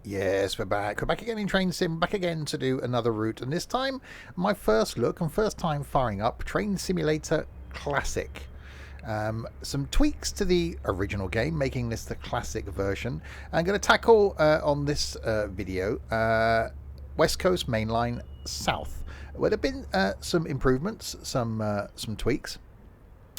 Yes, we're back. We're back again in Train Sim, back again to do another route. And this time, my first look and first time firing up Train Simulator Classic. Some tweaks to the original game, making this the classic version. I'm going to tackle on this video West Coast Main Line South, where there have been some improvements, some tweaks.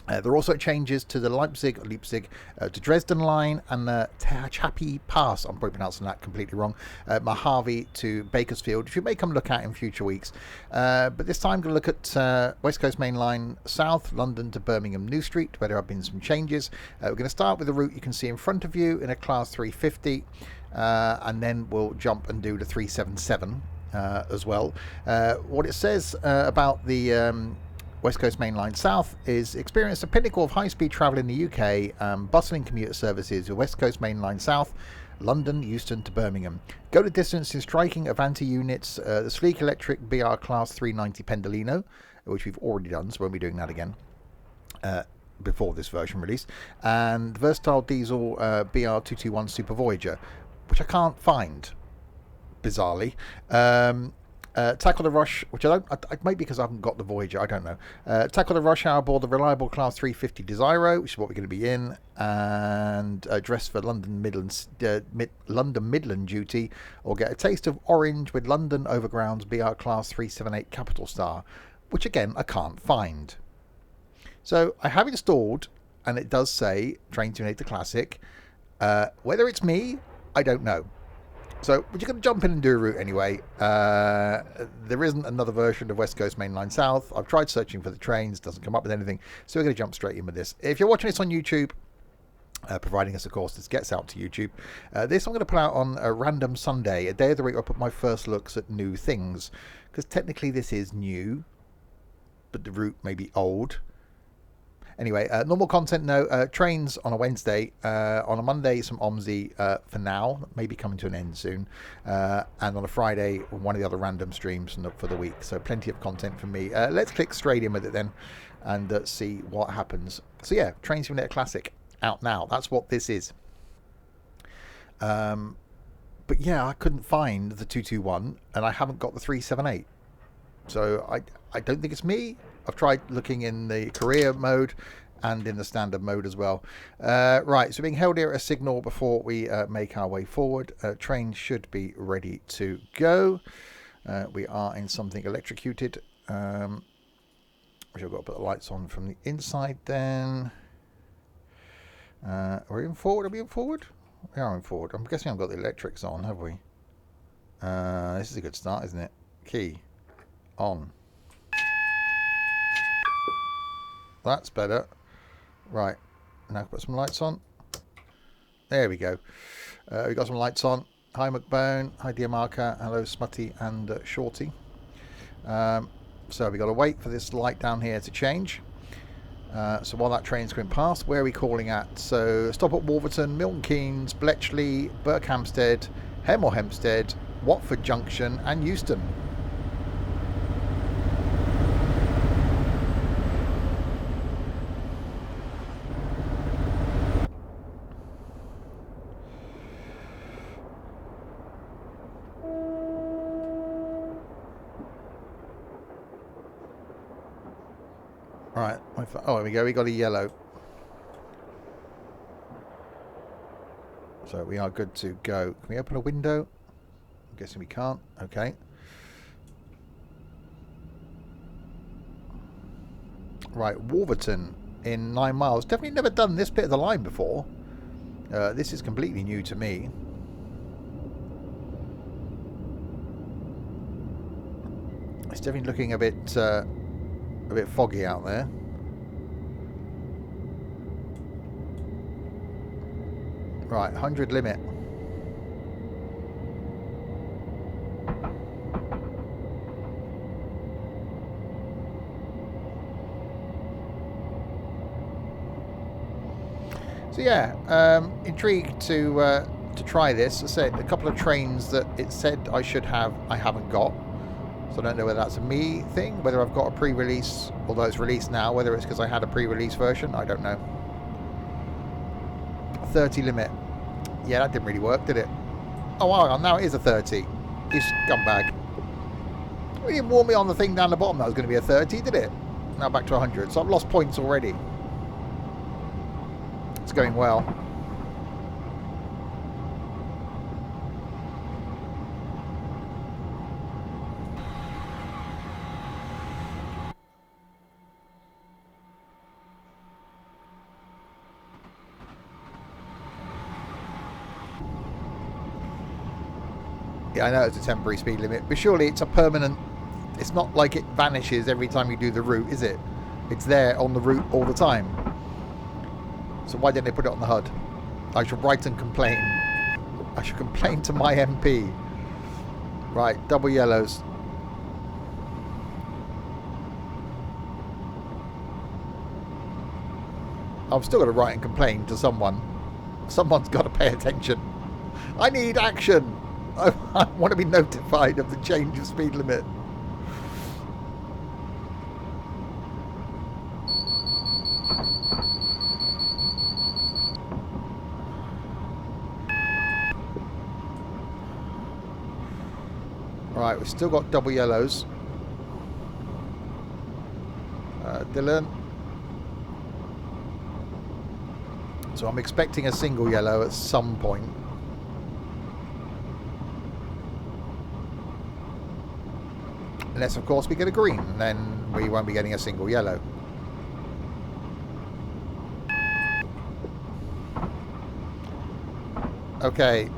There are also changes to the Leipzig to Dresden line and the Tehachapi Pass. I'm probably pronouncing that completely wrong. Mojave to Bakersfield, which you may come look at in future weeks. But this time I'm going to look at West Coast Main Line South, London to Birmingham New Street, where there have been some changes. We're going to start with the route you can see in front of you in a Class 350, and then we'll jump and do the 377 as well. What it says about the West Coast Main Line South is experience the pinnacle of high-speed travel in the UK, bustling commuter services with West Coast Main Line South, London, Euston to Birmingham. Go the distance in striking Avanti units, the sleek electric BR Class 390 Pendolino, which we've already done, so we won't be doing that again before this version release, and versatile diesel BR 221 Super Voyager, which I can't find, bizarrely. Tackle the Rush, which I maybe because I haven't got the Voyager, I don't know. Tackle the Rush Hour aboard the reliable Class 350 Desiro, which is what we're going to be in, and dress for London Midland duty, or get a taste of orange with London Overground's BR Class 378 Capital Star, which again I can't find. So I have installed, and it does say Train Simulator Classic. Whether it's me, I don't know. So we're just going to jump in and do a route anyway. There isn't another version of West Coast Main Line South. I've tried searching for the trains, doesn't come up with anything. So we're going to jump straight in with this. If you're watching this on YouTube, providing us, of course, this gets out to YouTube, this I'm going to put out on a random Sunday, a day of the week where I put my first looks at new things. Because technically this is new, but the route may be old. Anyway, normal content, no. Trains on a Wednesday. On a Monday, some OMSI for now. Maybe coming to an end soon. And on a Friday, one of the other random streams for the week. So plenty of content for me. Let's click straight in with it then and see what happens. So yeah, Train Simulator Classic out now. That's what this is. But yeah, I couldn't find the 221 and I haven't got the 378. So I don't think it's me. I've tried looking in the career mode and in the standard mode as well. Right, so being held here at a signal before we make our way forward. Train should be ready to go. We are in something electrocuted. Which I've got to put the lights on from the inside then. Are we in forward? Are we in forward? We are in forward. I'm guessing I've got the electrics on, have we? This is a good start, isn't it? Key on. That's better. Right, now put some lights on. There we go. We've got some lights on. Hi McBone, hi Dear Marker, hello Smutty and Shorty. So we've got to wait for this light down here to change. So while that train's going past, where are we calling at? So stop at Wolverton, Milton Keynes, Bletchley, Berkhamsted, Hemel Hempstead, Watford Junction and Euston. Right, oh, here we go, we got a yellow. So we are good to go. Can we open a window? I'm guessing we can't. Okay. Right, Wolverton in 9 miles. Definitely never done this bit of the line before. This is completely new to me. It's definitely looking a bit foggy out there. Right, 100 limit. So yeah, intrigued to try this. I said a couple of trains that it said I should have, I haven't got. So I don't know whether that's a me thing, whether I've got a pre-release, although it's released now, whether it's because I had a pre-release version, I don't know. 30 limit. Yeah, that didn't really work, did it? Oh, wow, now it is a 30. You scumbag. We didn't warn me on the thing down the bottom that was going to be a 30, did it? Now back to 100. So I've lost points already. It's going well. Yeah, I know it's a temporary speed limit, but surely it's a permanent... It's not like it vanishes every time you do the route, is it? It's there on the route all the time. So why didn't they put it on the HUD? I should write and complain. I should complain to my MP. Right, double yellows. I've still got to write and complain to someone. Someone's got to pay attention. I need action. I want to be notified of the change of speed limit. Right, we've still got double yellows. Dylan. So I'm expecting a single yellow at some point. Unless, of course, we get a green, and then we won't be getting a single yellow. Okay,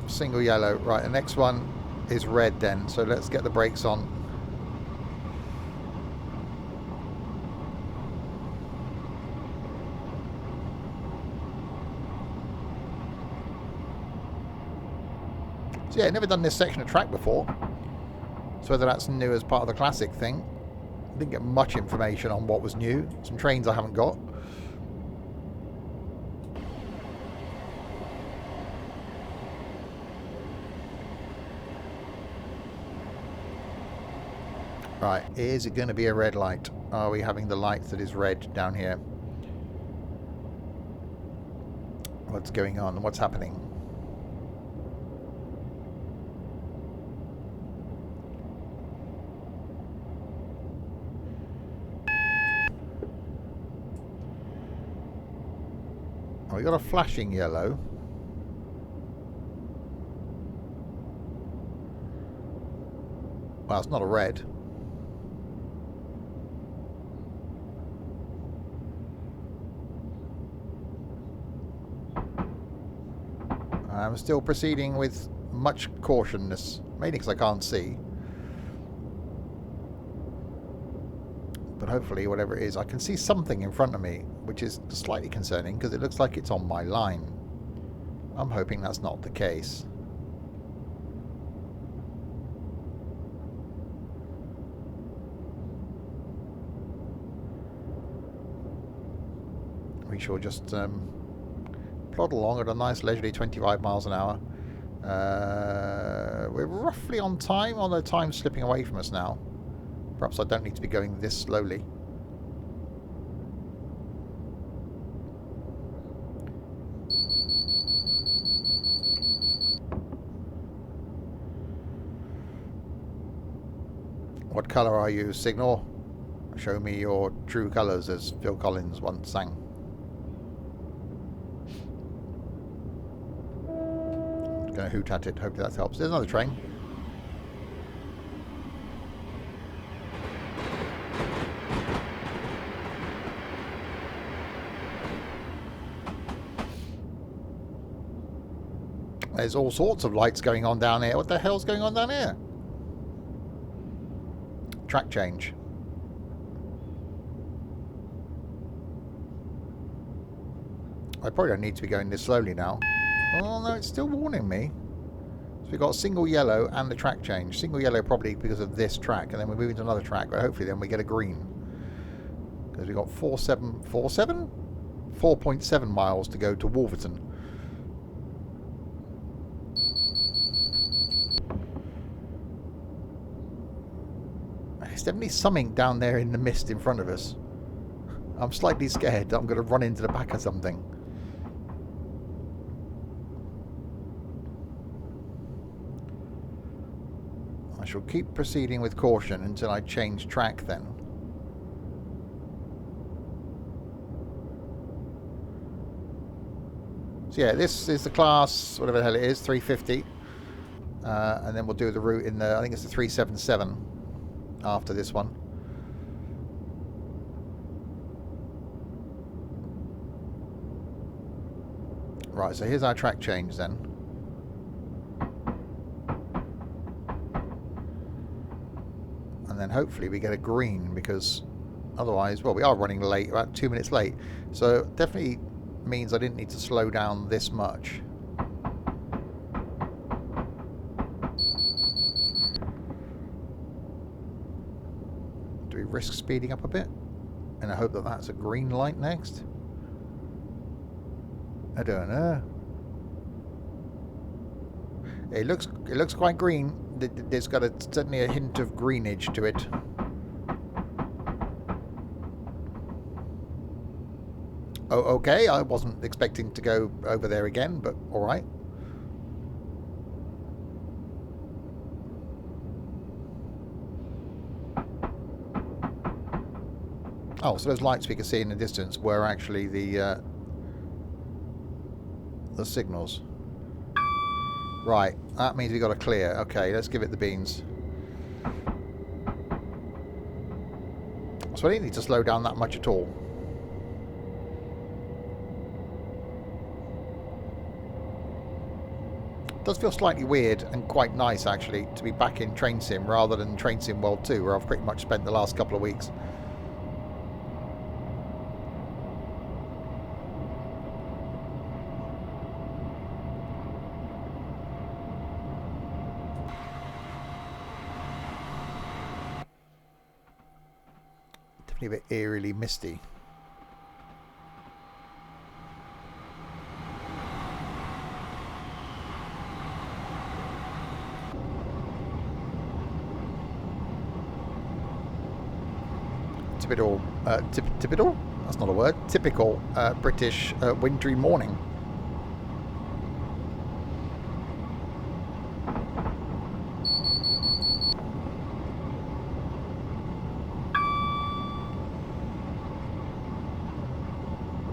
single yellow. Right, the next one is red then, so let's get the brakes on. So yeah, never done this section of track before. So whether that's new as part of the classic thing. Didn't get much information on what was new. Some trains I haven't got. Right, is it going to be a red light? Are we having the light that is red down here? What's going on? What's happening? We got a flashing yellow. Well, it's not a red. I'm still proceeding with much cautiousness, mainly because I can't see. But hopefully, whatever it is, I can see something in front of me, which is slightly concerning because it looks like it's on my line. I'm hoping that's not the case. We shall just plod along at a nice leisurely 25 miles an hour. We're roughly on time, although time's slipping away from us now. Perhaps I don't need to be going this slowly. What colour are you, Signal? Show me your true colours, as Phil Collins once sang. Going to hoot at it. Hopefully that helps. There's another train. There's all sorts of lights going on down here. What the hell's going on down here? Track change. I probably don't need to be going this slowly now. Oh no, it's still warning me. So we've got a single yellow and the track change. Single yellow probably because of this track, and then we're moving to another track, but hopefully then we get a green. Because we've got 4.7 miles to go to Wolverton. There's definitely something down there in the mist in front of us. I'm slightly scared that I'm going to run into the back of something. I shall keep proceeding with caution until I change track then. So yeah, this is the class, whatever the hell it is, 350. And then we'll do the route in the, I think it's the 377 after this one. Right, so here's our track change then. And then hopefully we get a green, because otherwise, well, we are running late, about 2 minutes late. So definitely means I didn't need to slow down this much. Do we risk speeding up a bit? And I hope that that's a green light next. I don't know. It looks quite green. There's got certainly a hint of greenage to it. Oh, okay. I wasn't expecting to go over there again, but all right. Oh, so those lights we could see in the distance were actually the signals. Right, that means we got to clear. Okay, let's give it the beans. So I didn't need to slow down that much at all. It does feel slightly weird and quite nice actually to be back in Train Sim rather than Train Sim World 2, where I've pretty much spent the last couple of weeks. A bit eerily misty. Typical, typical? That's not a word. Typical British wintry morning.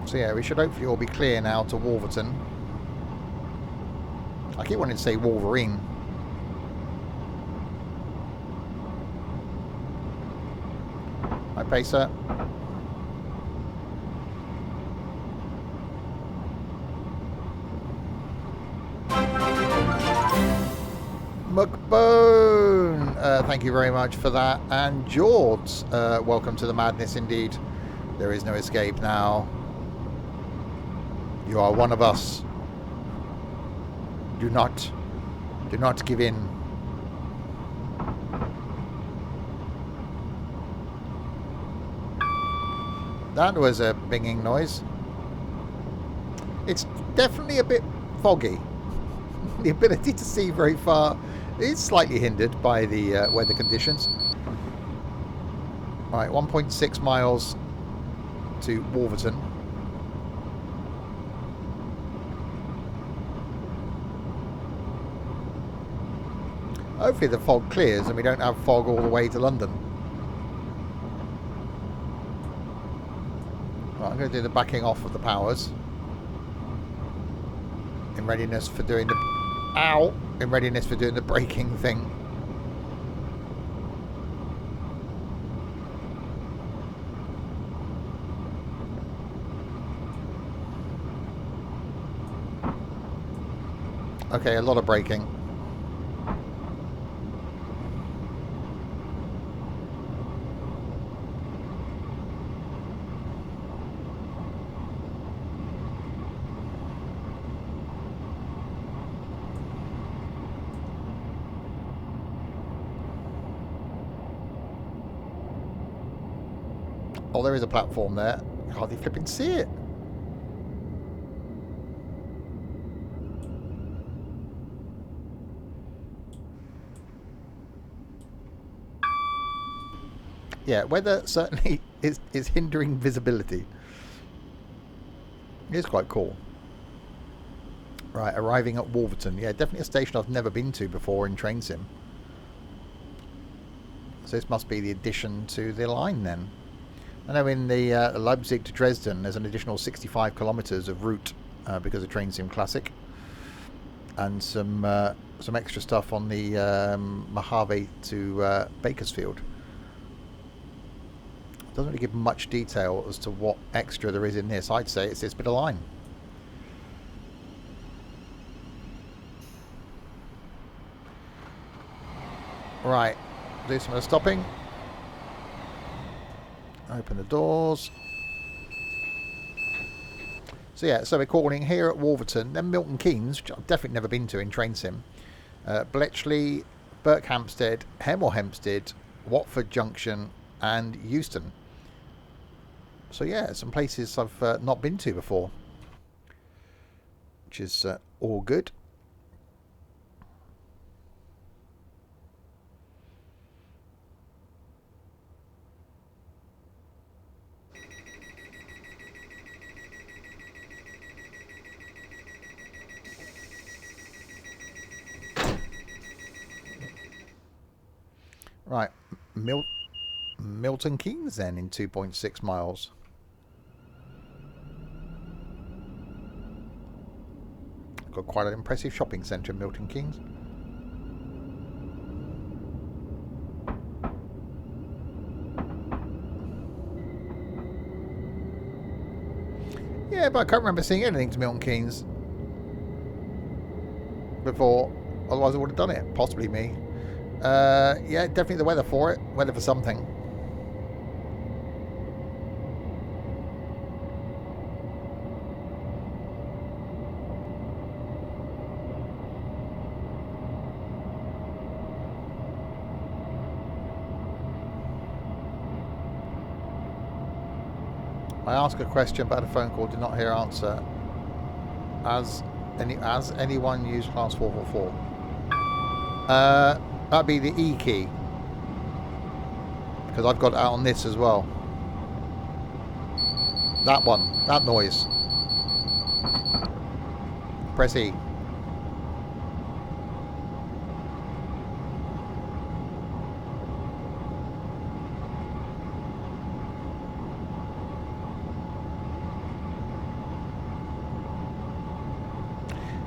So yeah, we should hopefully all be clear now to Wolverton. I keep wanting to say Wolverine. Hi, Pacer. McBone! Thank you very much for that. And George, welcome to the madness indeed. There is no escape now. You are one of us. Do not give in. That was a binging noise. It's definitely a bit foggy. The ability to see very far is slightly hindered by the weather conditions. Right, 1.6 miles to Wolverton. Hopefully the fog clears and we don't have fog all the way to London. Right, I'm going to do the backing off of the powers. In readiness for doing the... Ow! In readiness for doing the braking thing. Okay, a lot of braking. Oh, there is a platform there. I hardly flipping see it. Yeah, weather certainly is hindering visibility. It is quite cool. Right, arriving at Wolverton. Yeah, definitely a station I've never been to before in Train Sim. So this must be the addition to the line then. I know in the Leipzig to Dresden there's an additional 65 kilometres of route because of Train Sim Classic, and some extra stuff on the Mojave to Bakersfield. Doesn't really give much detail as to what extra there is in this. I'd say it's this bit of line. Right, do some of the stopping. Open the doors. So yeah, so we're calling here at Wolverton, then Milton Keynes, which I've definitely never been to in Train Sim, Bletchley, Berkhamsted, Hemel Hempstead, Watford Junction, and Euston. So yeah, some places I've not been to before, which is all good. Right, Milton Keynes then in 2.6 miles. Got quite an impressive shopping centre in Milton Keynes. Yeah, but I can't remember seeing anything to Milton Keynes before. Otherwise I would have done it. Possibly me. Yeah, definitely the weather for it. Weather for something. I asked a question about a phone call, did not hear answer. Has anyone used class 444? That'd be the E key, because I've got it out on this as well. That one, that noise. Press E.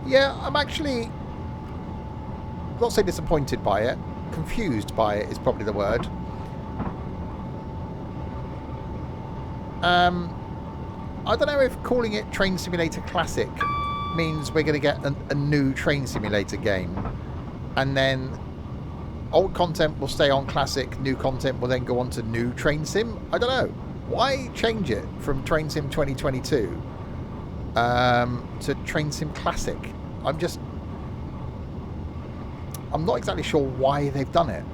Yeah, I'm actually not so disappointed by it. Confused by it is probably the word. I don't know if calling it Train Simulator Classic means we're going to get a new Train Simulator game, and then old content will stay on Classic, new content will then go on to new Train Sim. I don't know. Why change it from Train Sim 2022 to Train Sim Classic? I'm not exactly sure why they've done it.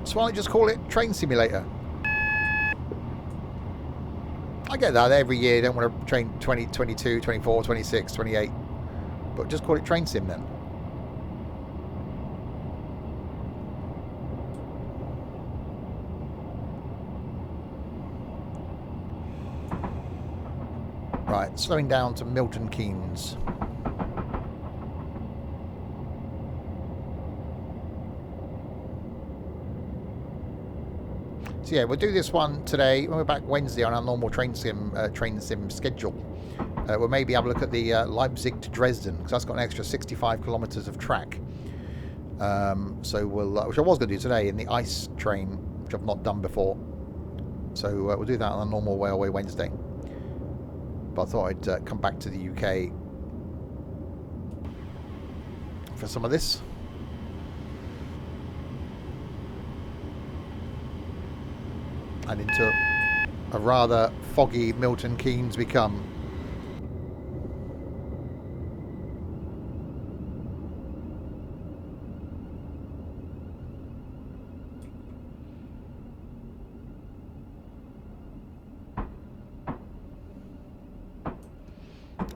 So why don't you just call it Train Simulator? I get that every year you don't want to train 2022, 24, 26, 28. But just call it Train Sim then. Right, slowing down to Milton Keynes. So yeah, we'll do this one today. When we're back Wednesday on our normal train sim schedule, we'll maybe have a look at the Leipzig to Dresden, because that's got an extra 65 kilometres of track. So we'll, which I was going to do today in the ice train, which I've not done before. So we'll do that on a normal Railway Wednesday. But I thought I'd come back to the UK for some of this. And into a rather foggy Milton Keynes we come.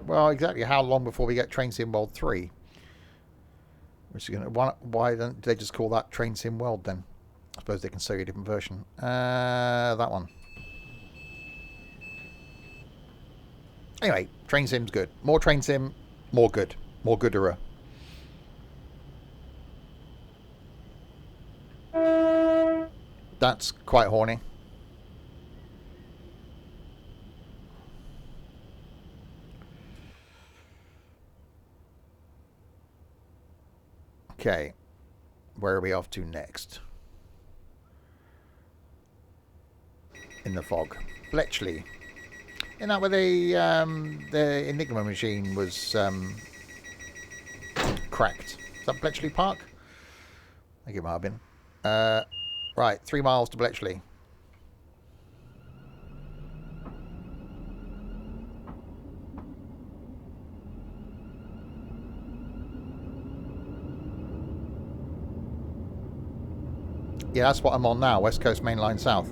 Well, exactly how long before we get Train Sim World 3? Which is why don't they just call that Train Sim World then? I suppose they can sell you a different version. That one. Anyway, train sim's good. More train sim, more good. More gooder. That's quite horny. Okay, where are we off to next? In the fog. Bletchley. Isn't that where the Enigma machine was cracked? Is that Bletchley Park? I think it might have been. Right, 3 miles to Bletchley. Yeah, that's what I'm on now, West Coast Main Line South.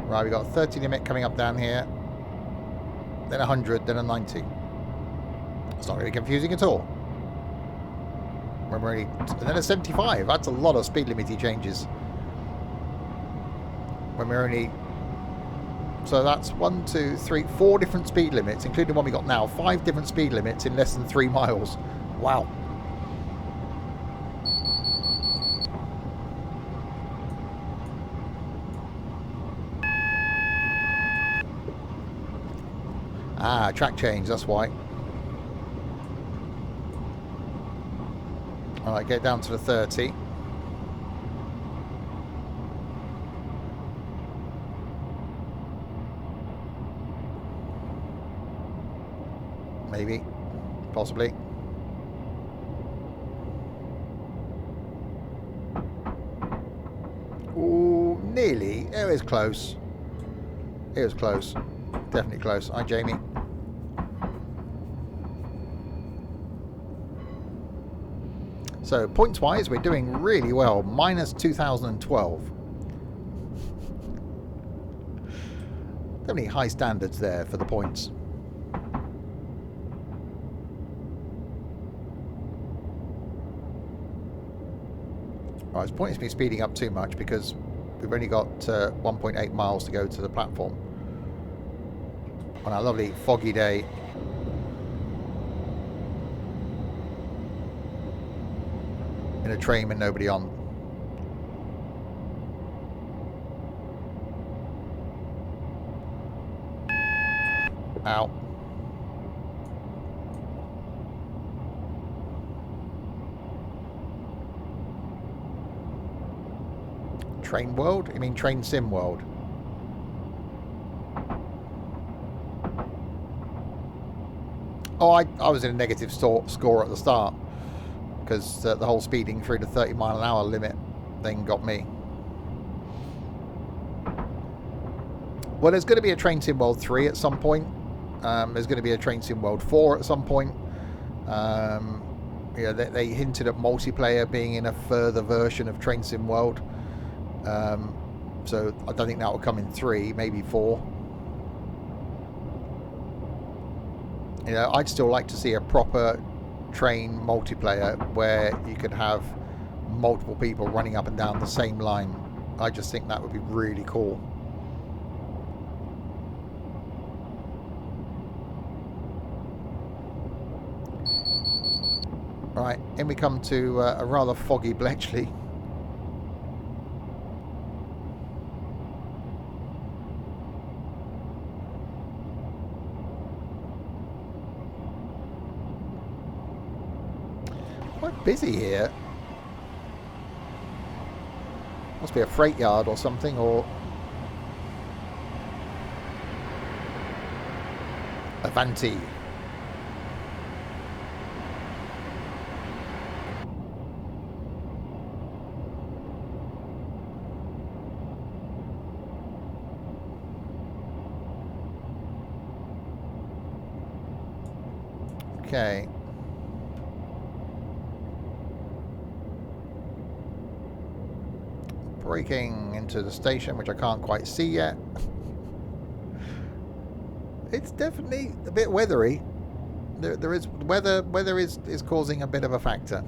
Right, we got a 30 limit coming up down here, then 100, then a 90. It's not really confusing at all. When we're only, and then a 75. That's a lot of speed limity changes. When we're only, so that's 1, 2, 3, 4 different speed limits, including one we got now. 5 different speed limits in less than 3 miles. Wow. Ah, track change, that's why. Alright, get down to the 30. Maybe. Possibly. Ooh, nearly. It was close. It was close. Definitely close. Hi, Jamie. So, points-wise, we're doing really well. Minus 2012. Definitely high standards there for the points. Alright, it's pointless me speeding up too much because we've only got 1.8 miles to go to the platform. On our lovely foggy day. In a train with nobody on. Ow. Train world? You mean train sim world? Oh, I was in a negative score at the start. Because the whole speeding through the 30-mile-an-hour limit thing got me. Well, there's going to be a Train Sim World 3 at some point. There's going to be a Train Sim World 4 at some point. Yeah, they hinted at multiplayer being in a further version of Train Sim World. So I don't think that will come in 3, maybe 4. You know, I'd still like to see a proper train multiplayer where you could have multiple people running up and down the same line. I just think that would be really cool. Right, in we come to a rather foggy Bletchley. Quite busy here. Must be a freight yard or something, or Avanti. Okay. Braking into the station, which I can't quite see yet. It's definitely a bit weathery. There is weather is causing a bit of a factor.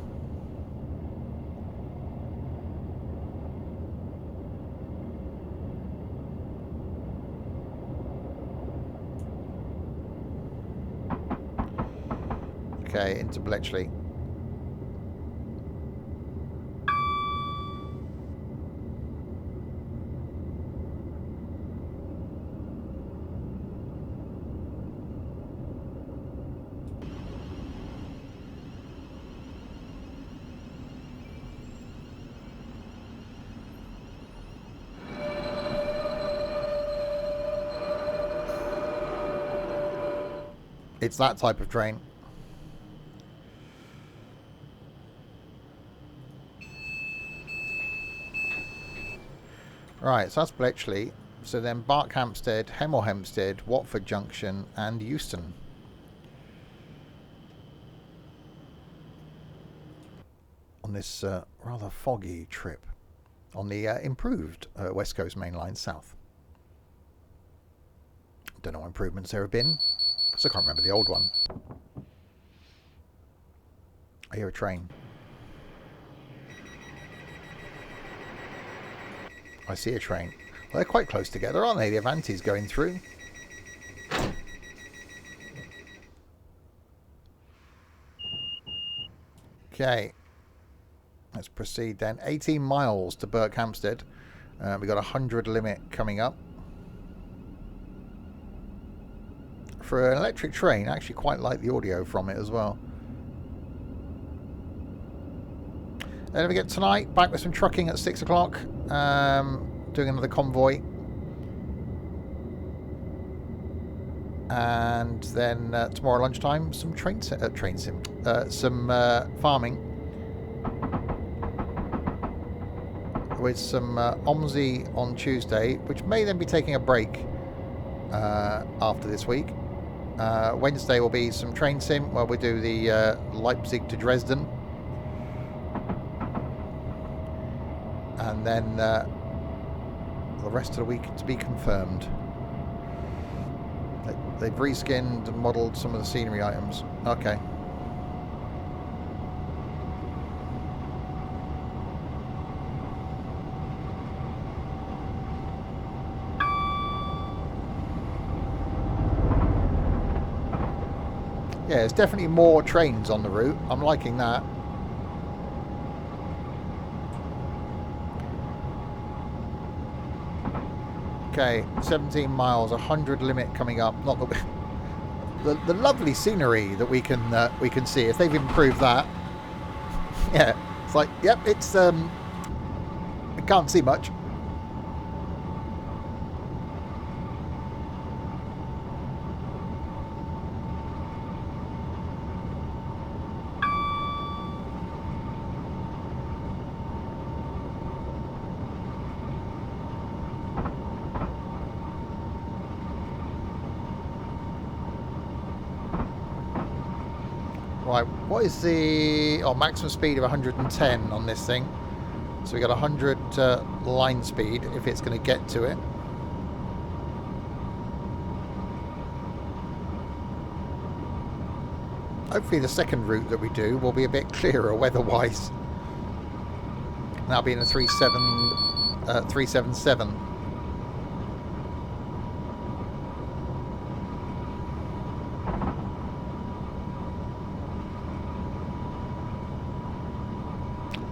Okay, into Bletchley. It's that type of train. Right, so that's Bletchley. So then Barkhampstead, Hemel Hempstead, Watford Junction and Euston. On this rather foggy trip on the improved West Coast Main Line South. Don't know what improvements there have been, because I can't remember the old one. I hear a train. I see a train. Well, they're quite close together, aren't they? The Avanti's going through. Okay. Let's proceed then. 18 miles to Berkhamsted. We've got a 100 limit coming up. For an electric train, I actually quite like the audio from it as well. Then we get tonight, back with some trucking at 6 o'clock. Doing another convoy. And then tomorrow lunchtime, some some farming. With some OMSI on Tuesday, which may then be taking a break after this week. Wednesday will be some train sim where we do the Leipzig to Dresden. And then the rest of the week to be confirmed. They've reskinned and modelled some of the scenery items. Okay. Yeah, there's definitely more trains on the route. I'm liking that. Okay, 17 miles, 100 limit coming up. Not the lovely scenery that we can see. If they've improved that, yeah, it's like, yep, it's I can't see much. Right, what is the maximum speed of 110 on this thing? So we got 100 line speed if it's going to get to it. Hopefully the second route that we do will be a bit clearer weather-wise. That'll be in a 377.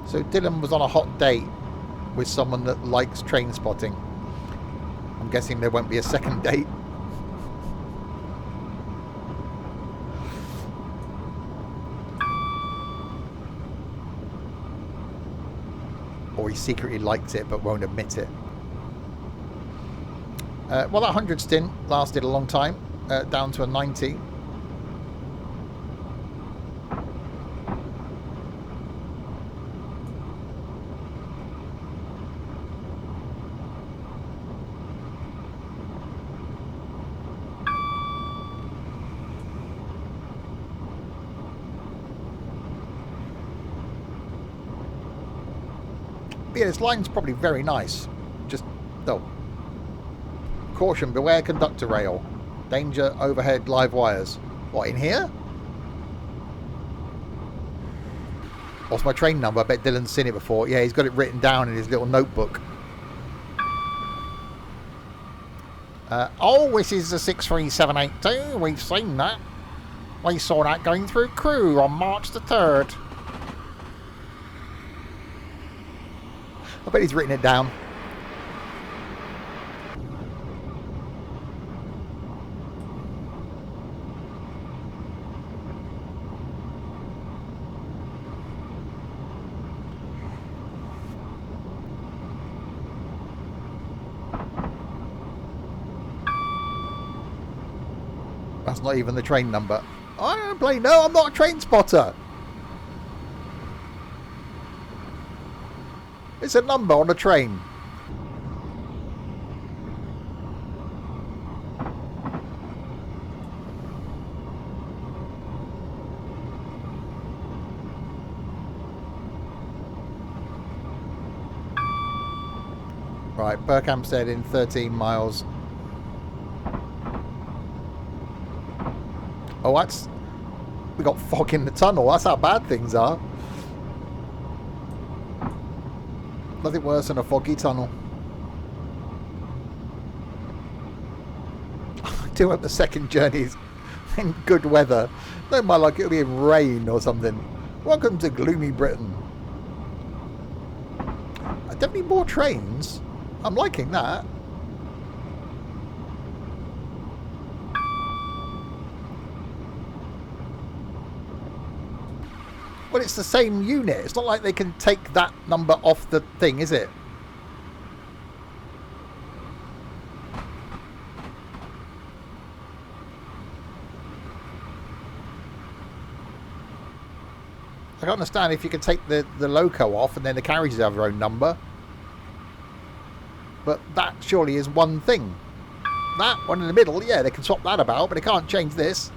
So Dylan was on a hot date with someone that likes train spotting. I'm guessing there won't be a second date. Or he secretly likes it but won't admit it. Well, that 100 stint lasted a long time, down to a 90. Yeah, this line's probably very nice. Just, oh. Caution, beware conductor rail. Danger, overhead live wires. What, in here? What's my train number? I bet Dylan's seen it before. Yeah, he's got it written down in his little notebook. Oh, this is the 63782. We've seen that. We saw that going through Crewe on March the 3rd. I bet he's written it down. That's not even the train number. I don't blame. No, I'm not a train spotter. It's a number on a train. Right, Berkhamsted in 13 miles. Oh, that's... We got fog in the tunnel. That's how bad things are. Nothing worse than a foggy tunnel. I do hope the second journey is in good weather. Don't mind like it'll be in rain or something. Welcome to gloomy Britain. Definitely more trains. I'm liking that. Well, it's the same unit. It's not like they can take that number off the thing, is it? I can understand if you can take the loco off and then the carriages have their own number. But that surely is one thing. That one in the middle, yeah, they can swap that about, but they can't change this.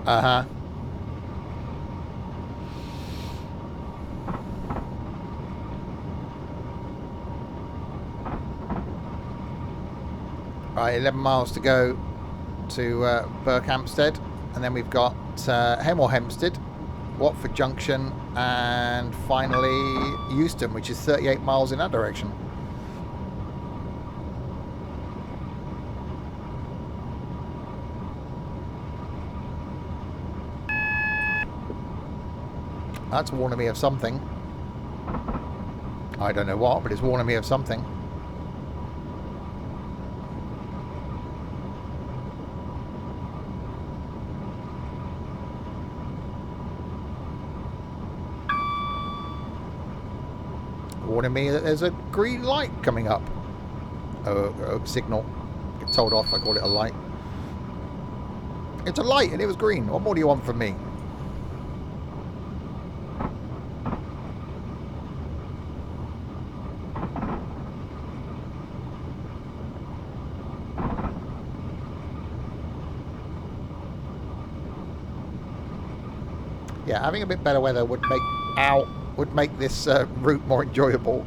Uh-huh. Right, 11 miles to go to Berkhamsted, and then we've got Hemel Hempstead, Watford Junction, and finally Euston, which is 38 miles in that direction. That's warning me of something. I don't know what, but it's warning me of something. Warning me that there's a green light coming up. Oh, signal. Get told off, I call it a light. It's a light and it was green. What more do you want from me? Yeah, having a bit better weather would make this route more enjoyable.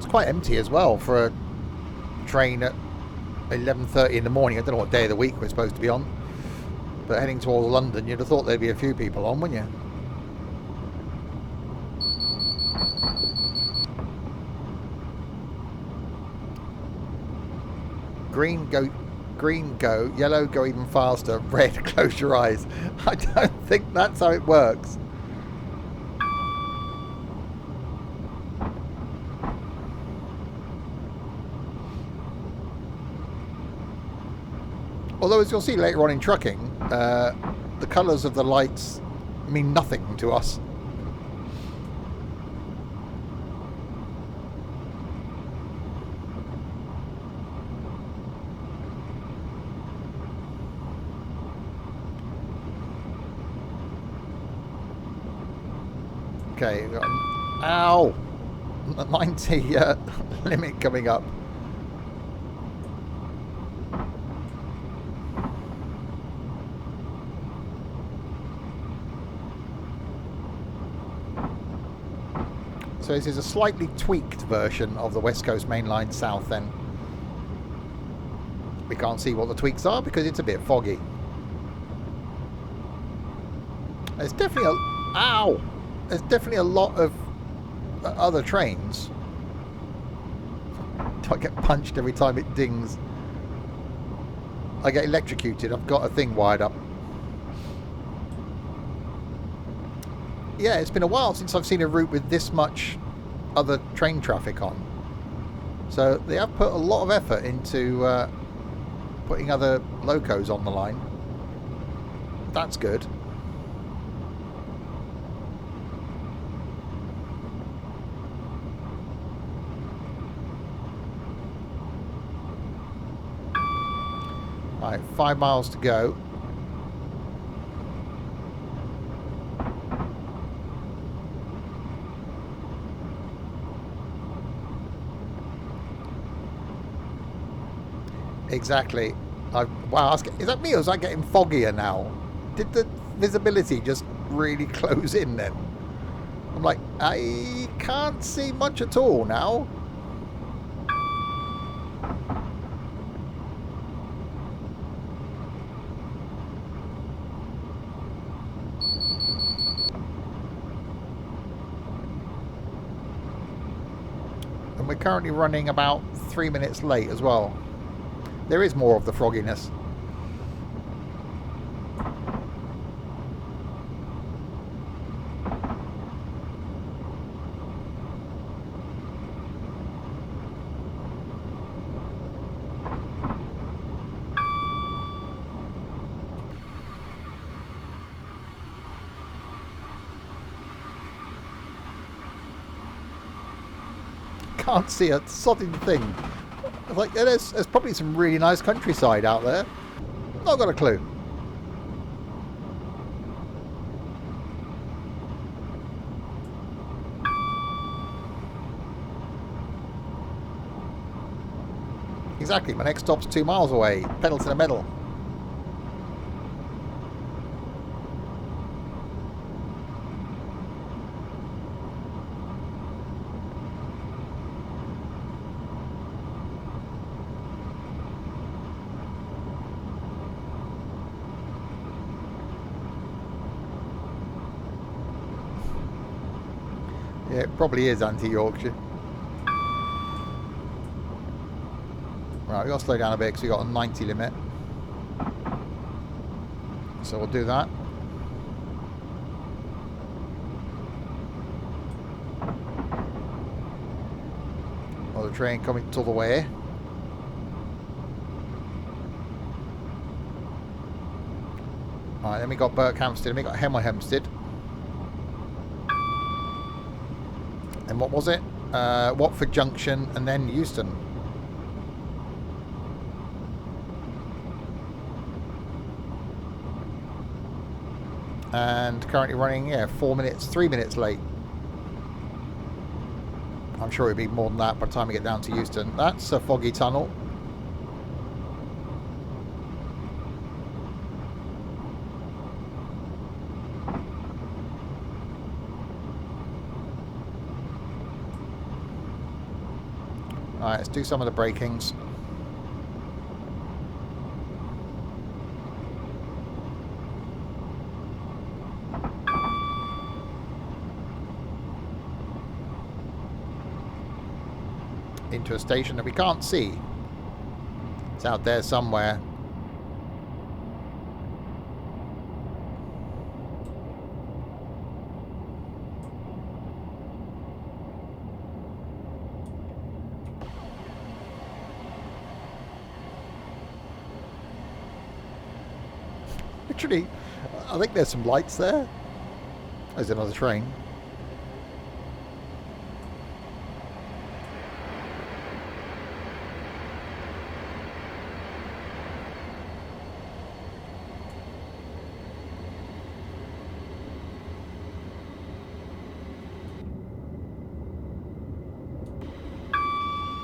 Quite empty as well for a train at 11:30 in the morning. I don't know what day of the week we're supposed to be on, but heading towards London, you'd have thought there'd be a few people on, wouldn't you? Green go, yellow go even faster, red close your eyes. I don't think that's how it works. Although, as you'll see later on in trucking, the colours of the lights mean nothing to us. Okay, we've got ow! 90 limit coming up. So this is a slightly tweaked version of the West Coast Main Line South then. We can't see what the tweaks are because it's a bit foggy. There's definitely a... Ow! There's definitely a lot of other trains. I get punched every time it dings. I get electrocuted. I've got a thing wired up. Yeah, it's been a while since I've seen a route with this much other train traffic on. So they have put a lot of effort into putting other locos on the line. That's good. Right, 5 miles to go. Exactly. Wow, is that me or is that getting foggier now? Did the visibility just really close in then? I'm like, I can't see much at all now. And we're currently running about 3 minutes late as well. There is more of the frogginess. Can't see a sodding thing. Like, there's probably some really nice countryside out there. Not got a clue. Exactly, my next stop's 2 miles away. Pedal to the metal. Yeah, it probably is anti-Yorkshire. Right, we've got to slow down a bit because we've got a 90 limit. So we'll do that. Another train coming to the way. Right, then we got Berkhamsted, and we got Hemel Hempstead. And what was it? Watford Junction, and then Euston. And currently running, yeah, 3 minutes late. I'm sure it'll be more than that by the time we get down to Euston. That's a foggy tunnel. Alright, let's do some of the brakings. Into a station that we can't see. It's out there somewhere. Literally, I think there's some lights there. There's another train.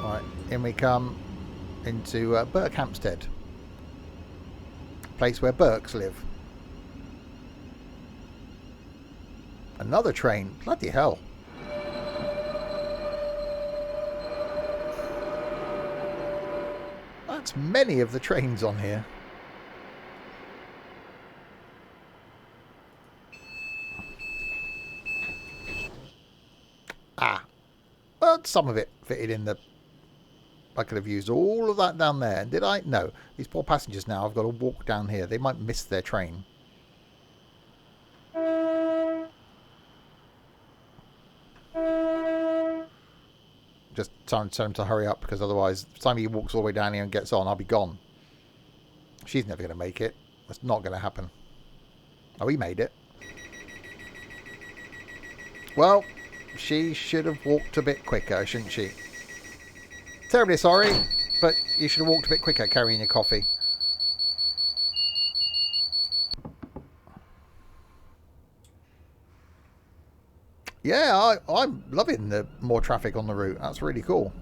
Right, in we come into Berkhamsted, place where Burkes live. Another train, bloody hell. That's many of the trains on here. Ah, well, some of it fitted in the... I could have used all of that down there. Did I? No. These poor passengers now have got to walk down here. They might miss their train. Just tell him to hurry up, because otherwise, the time he walks all the way down here and gets on, I'll be gone. She's never going to make it. That's not going to happen. Oh, he made it. Well, she should have walked a bit quicker, shouldn't she? Terribly sorry, but you should have walked a bit quicker carrying your coffee. Yeah, I'm loving the more traffic on the route. That's really cool.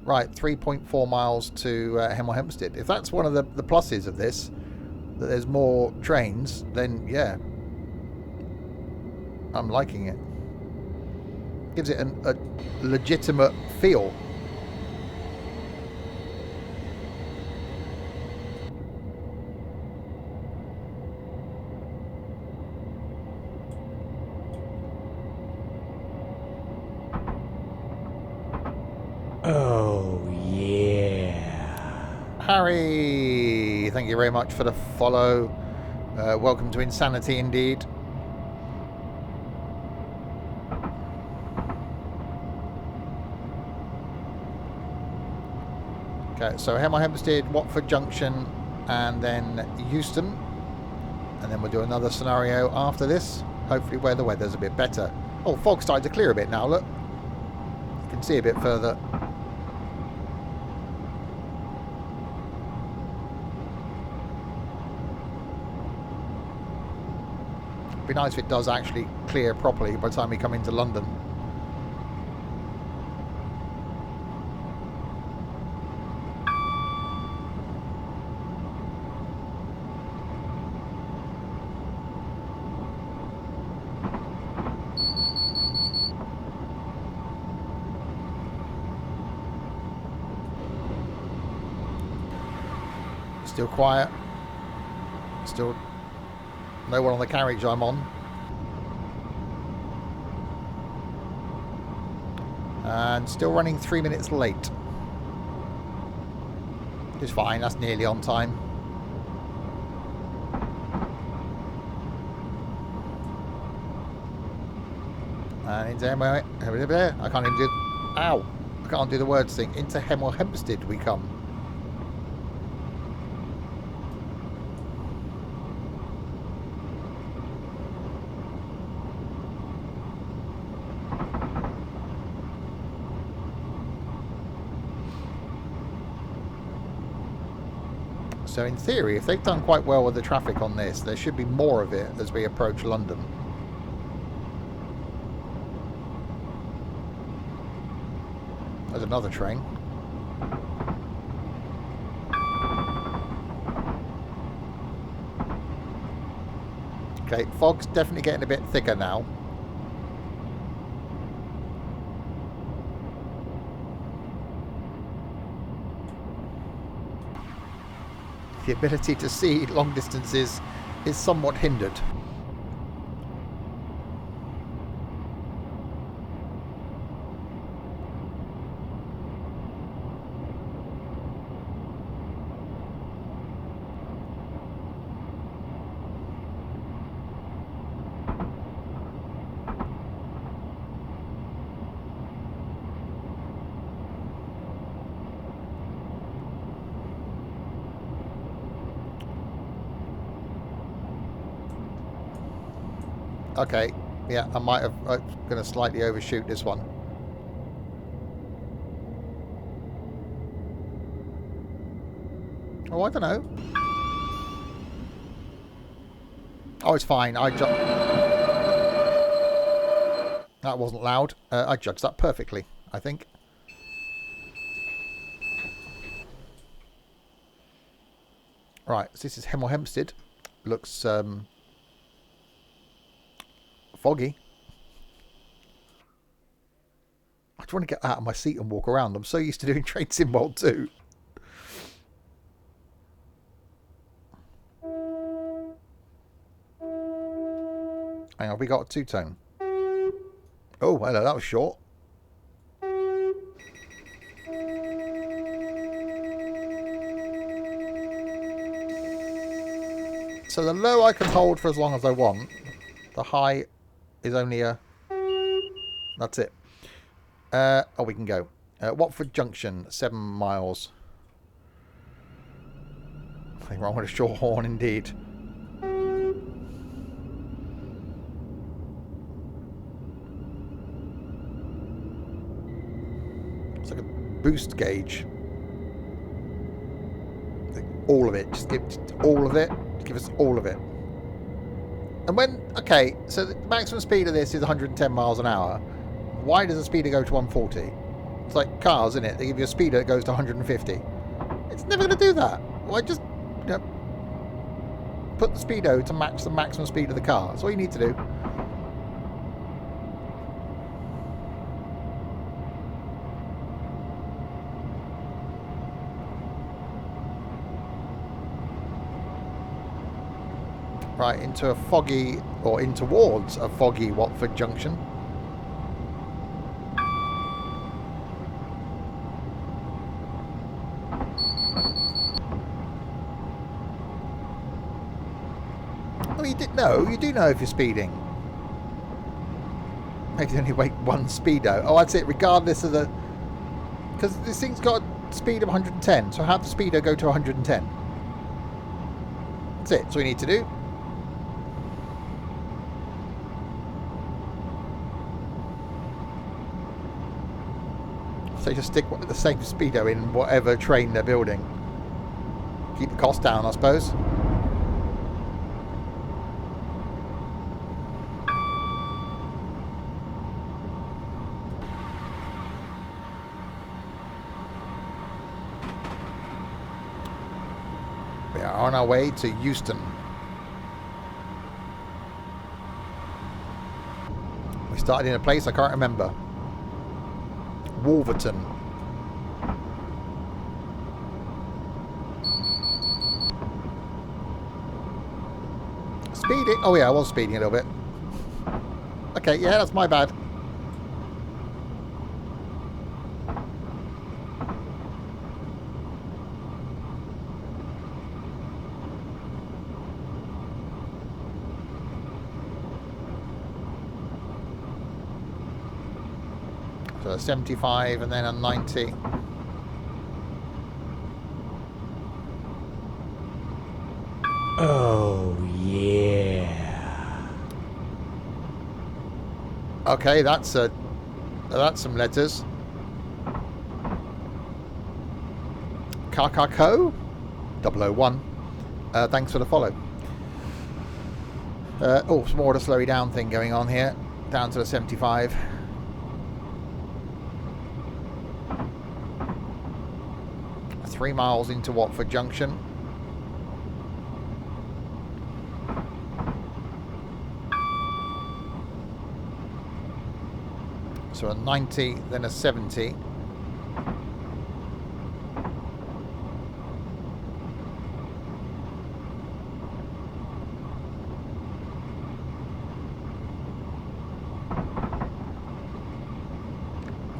Right, 3.4 miles to Hemel Hempstead. If that's one of the pluses of this, that there's more trains, then yeah, I'm liking it. Gives it a legitimate feel. Oh, yeah. Harry, thank you very much for the follow. Welcome to Insanity indeed. Okay, so Hemel Hempstead, Watford Junction, and then Euston. And then we'll do another scenario after this, hopefully where the weather's a bit better. Oh, fog's starting to clear a bit now, look. You can see a bit further. It'd be nice if it does actually clear properly by the time we come into London. Still quiet. Still no one on the carriage I'm on. And still running 3 minutes late. Which is fine, that's nearly on time. And into Hemel, I can't even do... Ow! I can't do the words thing. Into Hemel Hempstead we come. So in theory, if they've done quite well with the traffic on this, there should be more of it as we approach London. There's another train. Okay, fog's definitely getting a bit thicker now. The ability to see long distances is somewhat hindered. Okay. Yeah, I might have... I'm going to slightly overshoot this one. Oh, I don't know. Oh, it's fine. That wasn't loud. I judged that perfectly, I think. Right, so this is Hemel Hempstead. Looks foggy. I just want to get out of my seat and walk around. I'm so used to doing Train Sim World 2. Hang on, we got a two-tone. Oh, hello, that was short. So the low I can hold for as long as I want. The high is only a... That's it. Oh, we can go. Watford Junction, 7 miles. Nothing wrong with a short horn, indeed. It's like a boost gauge. All of it. Just give all of it. Just give us all of it. And when... Okay, so the maximum speed of this is 110 miles an hour. Why does the speeder go to 140? It's like cars, isn't it? They give you a speeder that goes to 150. It's never going to do that. Why just... You know, put the speedo to match the maximum speed of the car. That's all you need to do. Right, into a foggy, or in towards a foggy Watford Junction. Oh, you do know if you're speeding. Maybe you only wait one speedo. Oh, that's it, regardless of the... Because this thing's got a speed of 110, so how does the speedo go to 110? That's it, that's all you need to do. So just stick the same speedo in whatever train they're building. Keep the cost down, I suppose. We are on our way to Euston. We started in a place I can't remember. Wolverton. Speeding? Oh yeah, I was speeding a little bit. Okay, yeah, that's my bad. So a 75 and then a 90. Oh, yeah. Okay, that's some letters. Kakako 001. Thanks for the follow. Oh, some more of the slowy down thing going on here. Down to the 75. Three miles into Watford Junction. So a 90, then a 70.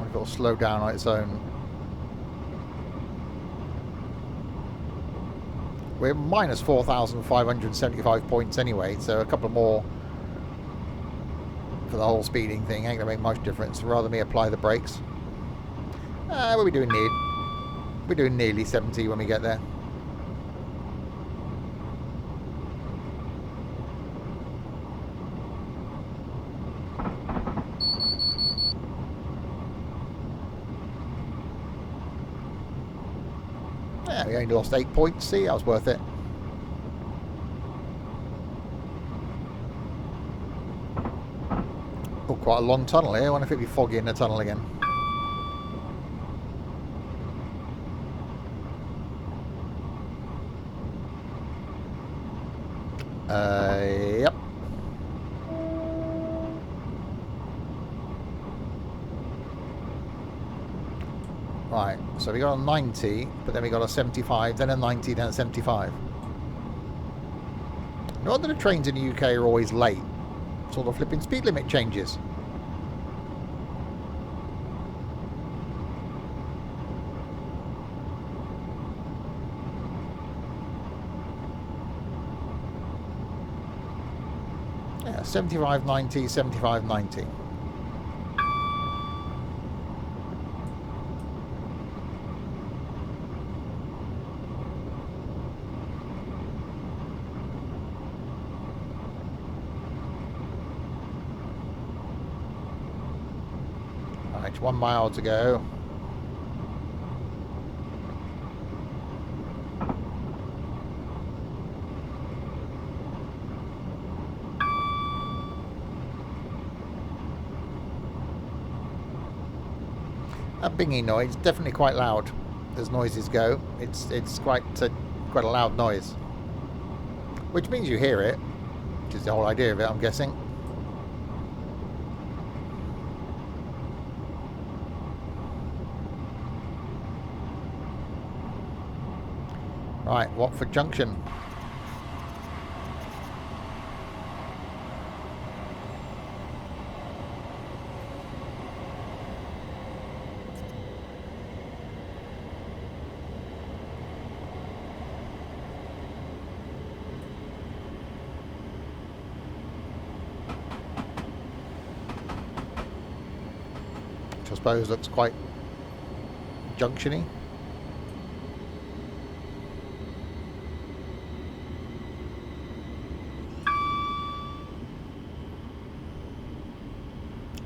It'll slow down on its own. We're minus 4,575 points anyway, so a couple more for the whole speeding thing ain't going to make much difference. Rather me apply the brakes. What are we doing near? We're doing nearly 70 when we get there. Yeah, we only lost 8 points. See, that was worth it. Oh, quite a long tunnel here. I wonder if it'll be foggy in the tunnel again. Yep. Right, so we got a 90, but then we got a 75, then a 90, then a 75. No wonder the trains in the UK are always late. It's all the flipping speed limit changes. Yeah, 75, 90, 75, 90. Right, 1 mile to go. That binging noise is definitely quite loud as noises go. It's quite a loud noise, which means you hear it, which is the whole idea of it, I'm guessing. Right, Watford Junction. Which I suppose looks quite junctiony.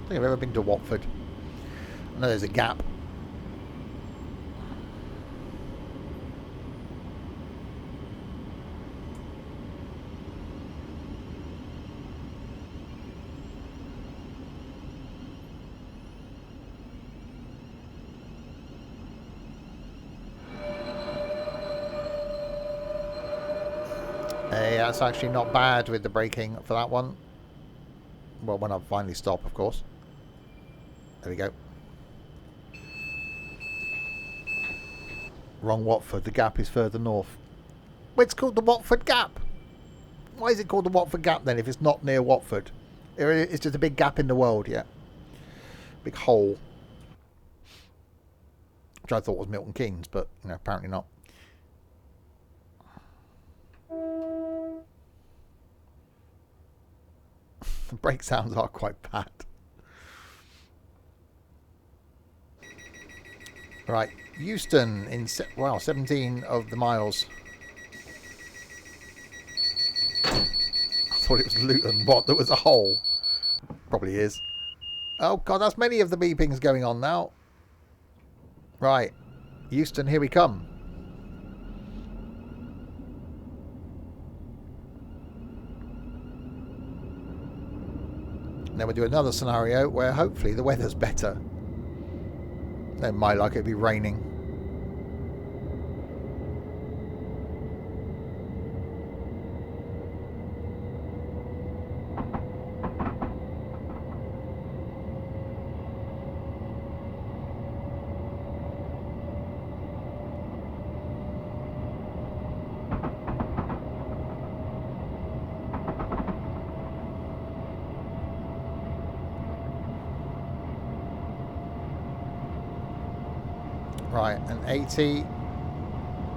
I don't think I've ever been to Watford. I know there's a gap. Hey, that's actually not bad with the braking for that one. Well, when I finally stop, of course. There we go. Wrong Watford. The gap is further north. Well, it's called the Watford Gap. Why is it called the Watford Gap then if it's not near Watford? It's just a big gap in the world, yeah. Big hole. Which I thought was Milton Keynes, but apparently not. The brake sounds are quite bad. Right, Euston in 17 of the miles. I thought it was Luton. What? There was a hole. Probably is. Oh god, that's many of the beepings going on now. Right, Euston, here we come. And then we'll do another scenario where hopefully the weather's better. Then my luck, it'd be raining. Right, an 80,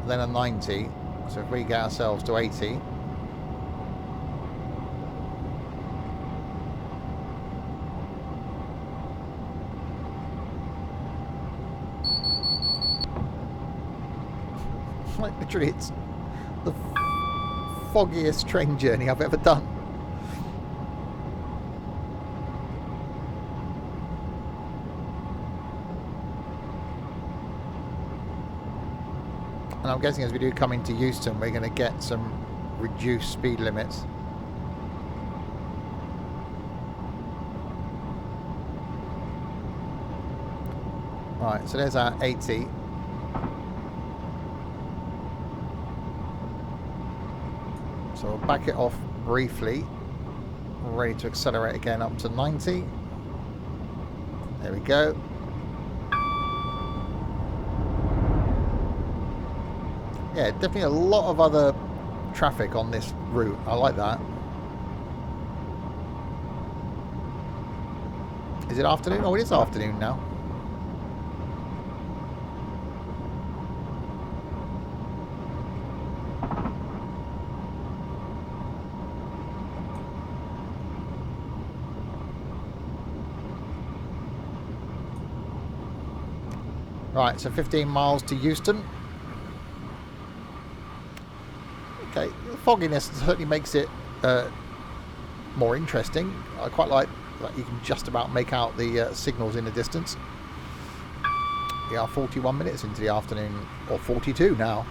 then a 90. So if we get ourselves to 80. Like literally, it's the foggiest train journey I've ever done. And I'm guessing as we do come into Euston, we're going to get some reduced speed limits. Right, so there's our 80. So we'll back it off briefly. We're ready to accelerate again up to 90. There we go. Yeah, definitely a lot of other traffic on this route. I like that. Is it afternoon? Oh, it is afternoon now. Right, so 15 miles to Euston. Okay, the fogginess certainly makes it more interesting. I quite like that you can just about make out the signals in the distance. We are 41 minutes into the afternoon, or 42 now.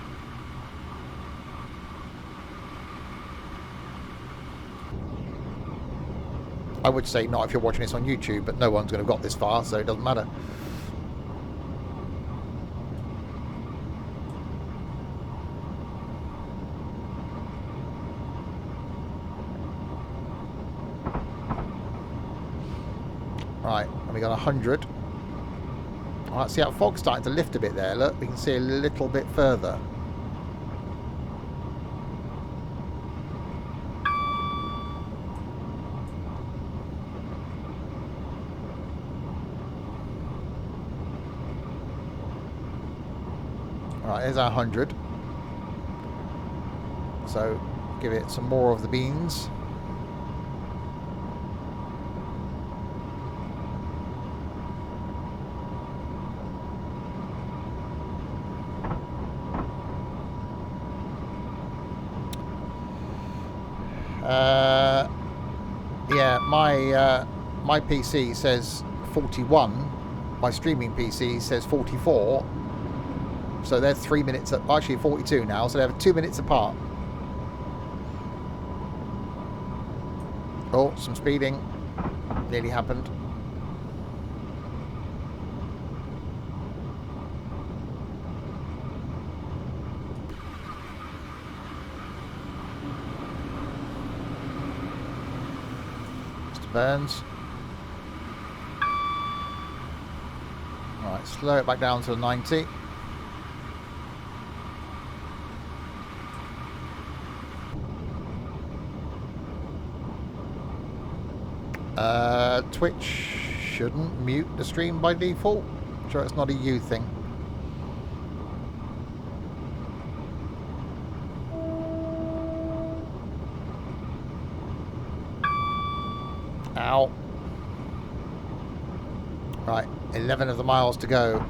I would say not if you're watching this on YouTube, but no one's going to have got this far, so it doesn't matter. Right, and we got 100. Alright, see how fog's starting to lift a bit there. Look, we can see a little bit further. Alright, here's our 100. So, give it some more of the beans. Yeah, my PC says 41. My streaming PC says 44. So they're 3 minutes. Actually, 42 now. So they're 2 minutes apart. Oh, some speeding. Nearly happened. Burns. Right, slow it back down to 90. Twitch shouldn't mute the stream by default. I'm sure it's not a you thing. Ow. Right, 11 of the miles to go.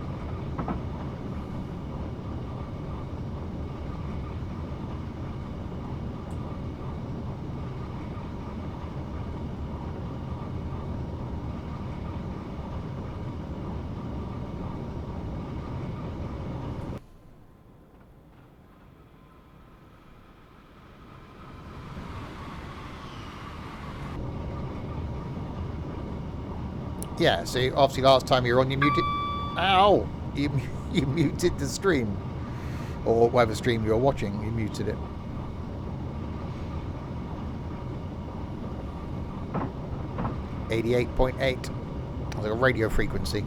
Yeah, see, obviously last time you were on, you muted... Ow! You muted the stream. Or whatever stream you were watching, you muted it. .8. Like a radio frequency.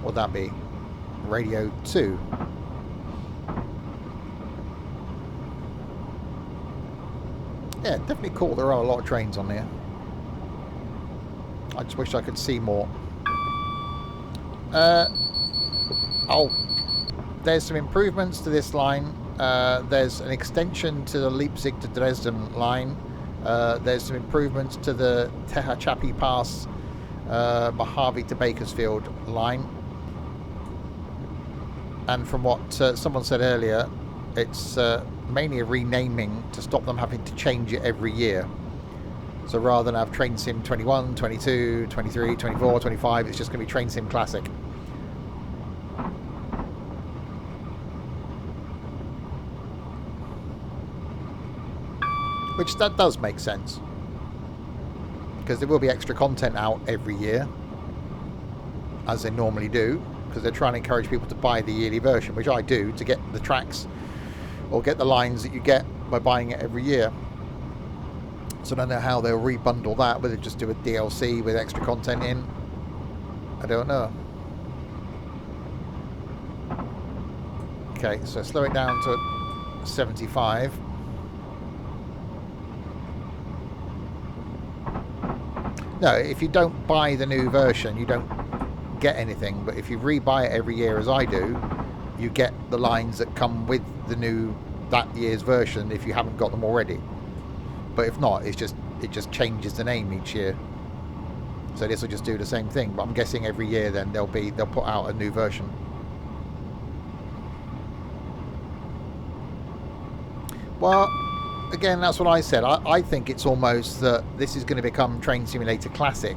What would that be? Radio 2. Yeah, definitely cool. There are a lot of trains on there. I just wish I could see more. Oh, there's some improvements to this line. There's an extension to the Leipzig to Dresden line. There's some improvements to the Tehachapi Pass, Mojave to Bakersfield line. And from what someone said earlier, it's mainly a renaming to stop them having to change it every year. So rather than have Train Sim 21, 22, 23, 24, 25, it's just going to be Train Sim Classic. Which that does make sense. Because there will be extra content out every year, as they normally do, because they're trying to encourage people to buy the yearly version, which I do, to get the tracks or get the lines that you get by buying it every year. So I don't know how they'll rebundle that, whether they just do a DLC with extra content in. I don't know. Okay, so slow it down to 75. No, if you don't buy the new version, you don't get anything. But if you rebuy it every year, as I do, you get the lines that come with the new that year's version if you haven't got them already. But if not, it just changes the name each year. So this will just do the same thing. But I'm guessing every year then they'll put out a new version. Well, again, that's what I said. I think it's almost that this is going to become Train Simulator Classic.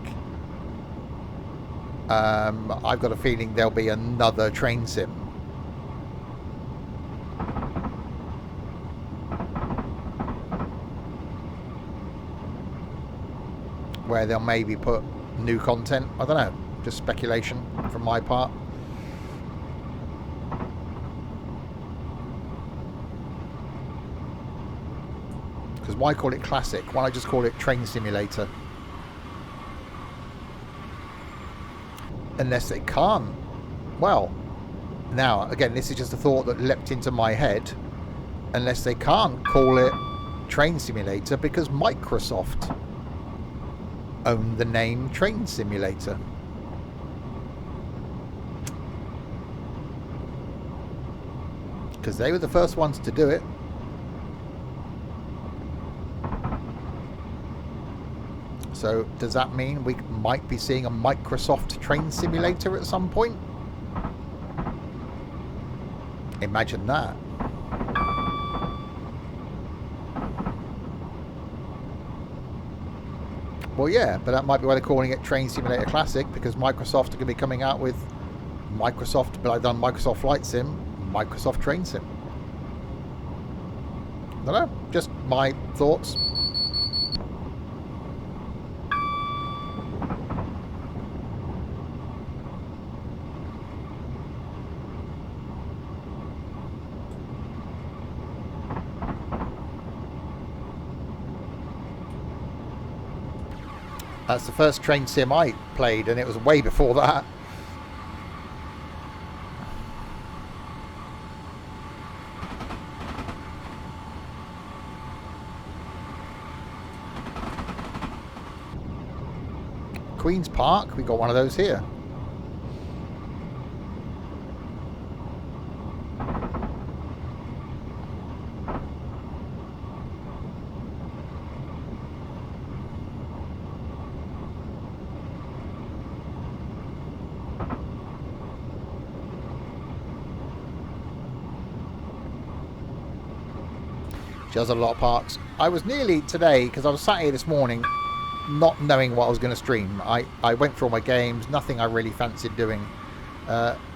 I've got a feeling there'll be another train sim. Where they'll maybe put new content. I don't know. Just speculation from my part. Because why call it Classic? Why not just call it Train Simulator? Unless they can't. Well, now, again, this is just a thought that leapt into my head. Unless they can't call it Train Simulator because Microsoft own the name Train Simulator. Because they were the first ones to do it. So does that mean we might be seeing a Microsoft Train Simulator at some point? Imagine that. Well, yeah, but that might be why they're calling it Train Simulator Classic, because Microsoft are going to be coming out with Microsoft, but I've done Microsoft Flight Sim, Microsoft Train Sim. I don't know, just my thoughts. That's the first train sim I played, and it was way before that. Queen's Park, we got one of those here. She does a lot of parks. I was nearly today, because I was sat here this morning not knowing what I was going to stream. I went through all my games, nothing I really fancied doing.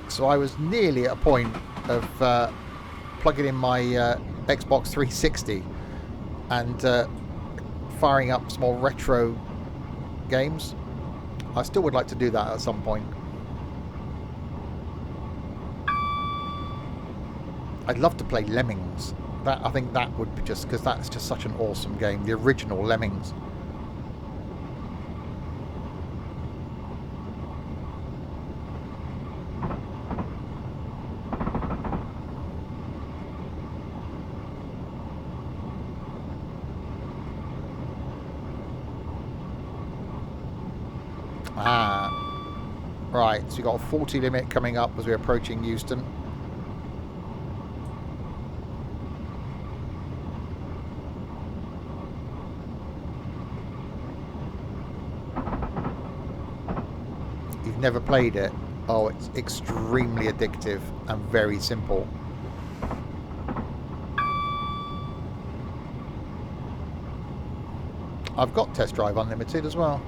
So I was nearly at a point of plugging in my Xbox 360 and firing up some more retro games. I still would like to do that at some point. I'd love to play Lemmings. I think that would be just, because that's just such an awesome game. The original Lemmings. Right, so we've got a 40 limit coming up as we're approaching Euston. You've never played it? Oh, it's extremely addictive and very simple. I've got Test Drive Unlimited as well.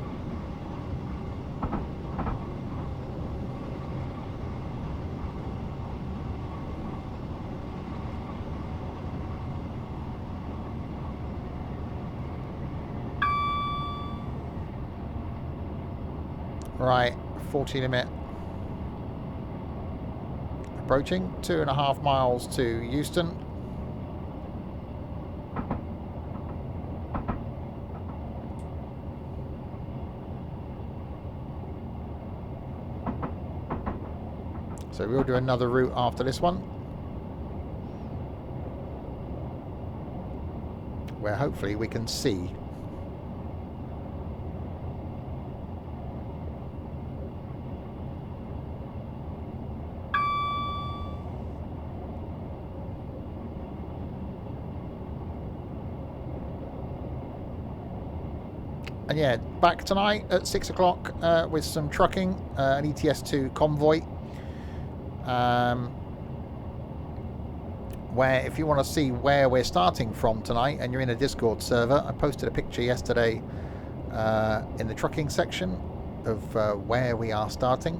Right, 40 limit. Approaching 2.5 miles to Euston. So we'll do another route after this one, where hopefully we can see. And yeah, back tonight at 6 o'clock with some trucking, an ETS2 convoy. Where if you want to see where we're starting from tonight and you're in a Discord server, I posted a picture yesterday in the trucking section of where we are starting,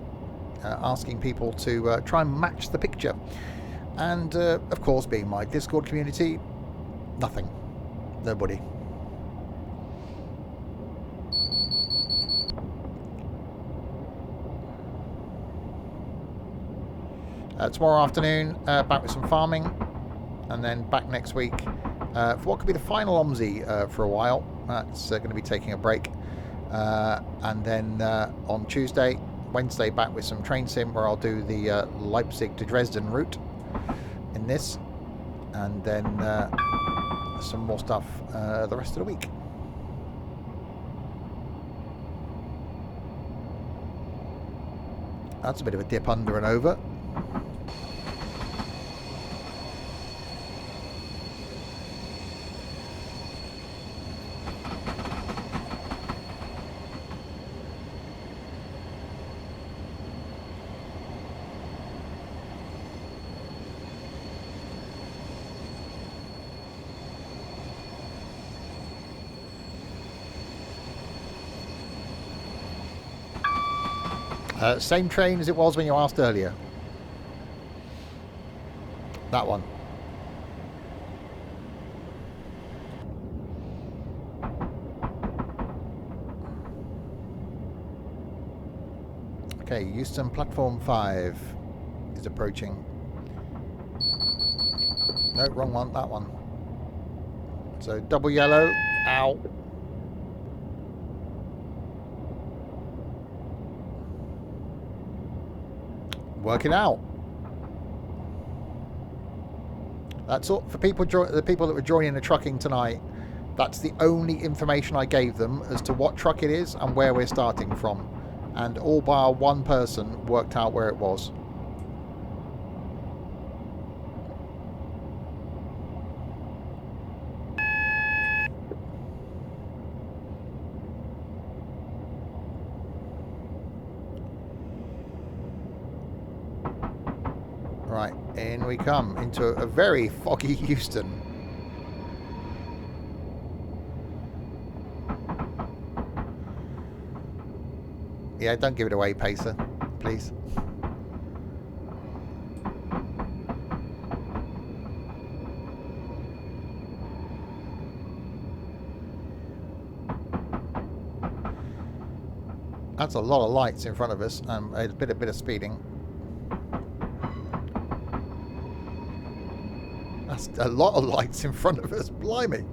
asking people to try and match the picture. And of course, being my Discord community, nothing, nobody. Tomorrow afternoon, back with some farming, and then back next week for what could be the final OMSI for a while. That's going to be taking a break. And then on Wednesday, back with some train sim where I'll do the Leipzig to Dresden route in this, and then some more stuff the rest of the week. That's a bit of a dip under and over. Same train as it was when you asked earlier. That one. Okay, Euston Platform 5 is approaching. No, wrong one, that one. So double yellow, ow. Working out. That's all for people. The people that were joining the trucking tonight. That's the only information I gave them as to what truck it is and where we're starting from, and all bar one person worked out where it was. Right, in we come into a very foggy Euston. Yeah, don't give it away, Pacer, please. That's a lot of lights in front of us and a bit of speeding. That's a lot of lights in front of us, blimey.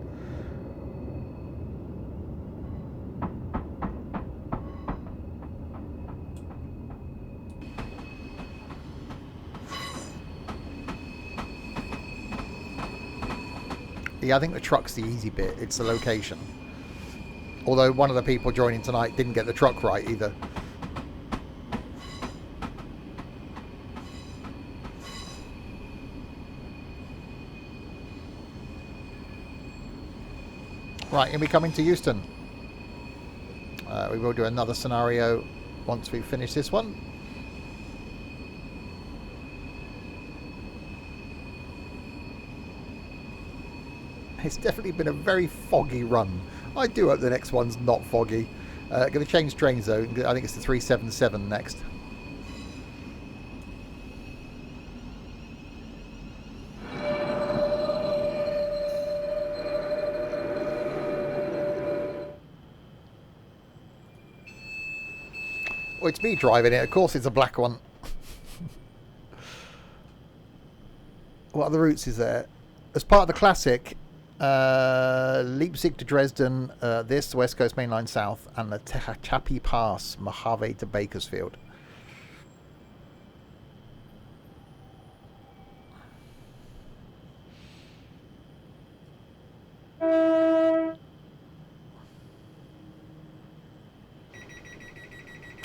Yeah, I think the truck's the easy bit. It's the location. Although one of the people joining tonight didn't get the truck right either. Right, and we come into Euston. We will do another scenario once we finish this one. It's definitely been a very foggy run I do hope the next one's not foggy. Going to change trains though. I think it's the 377 next. Well, it's me driving it. Of course it's a black one. What other routes is there? As part of the classic, Leipzig to Dresden, this, West Coast Main Line South, and the Tehachapi Pass, Mojave to Bakersfield.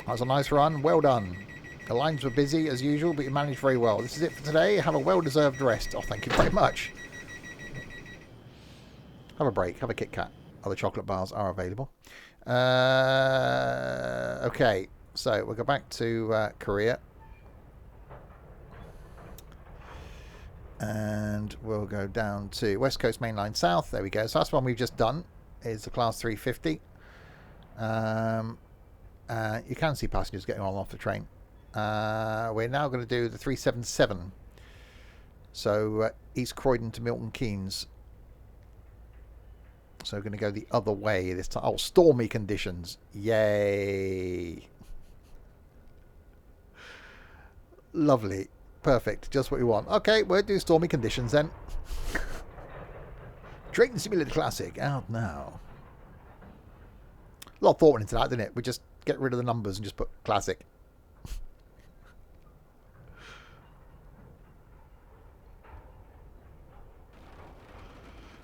That's a nice run. Well done. The lines were busy as usual, but you managed very well. This is it for today. Have a well-deserved rest. Oh, thank you very much. Have a break. Have a Kit Kat. Other chocolate bars are available. Okay, so we'll go back to Korea. And we'll go down to West Coast Main Line South. There we go. So that's one we've just done. Is the Class 350. You can see passengers getting on and off the train. We're now going to do the 377. So East Croydon to Milton Keynes. So we're going to go the other way this time. Oh, stormy conditions. Yay. Lovely. Perfect. Just what we want. Okay, we'll do stormy conditions then. Train Simulator Classic out now. A lot of thought went into that, didn't it? We just get rid of the numbers and just put classic.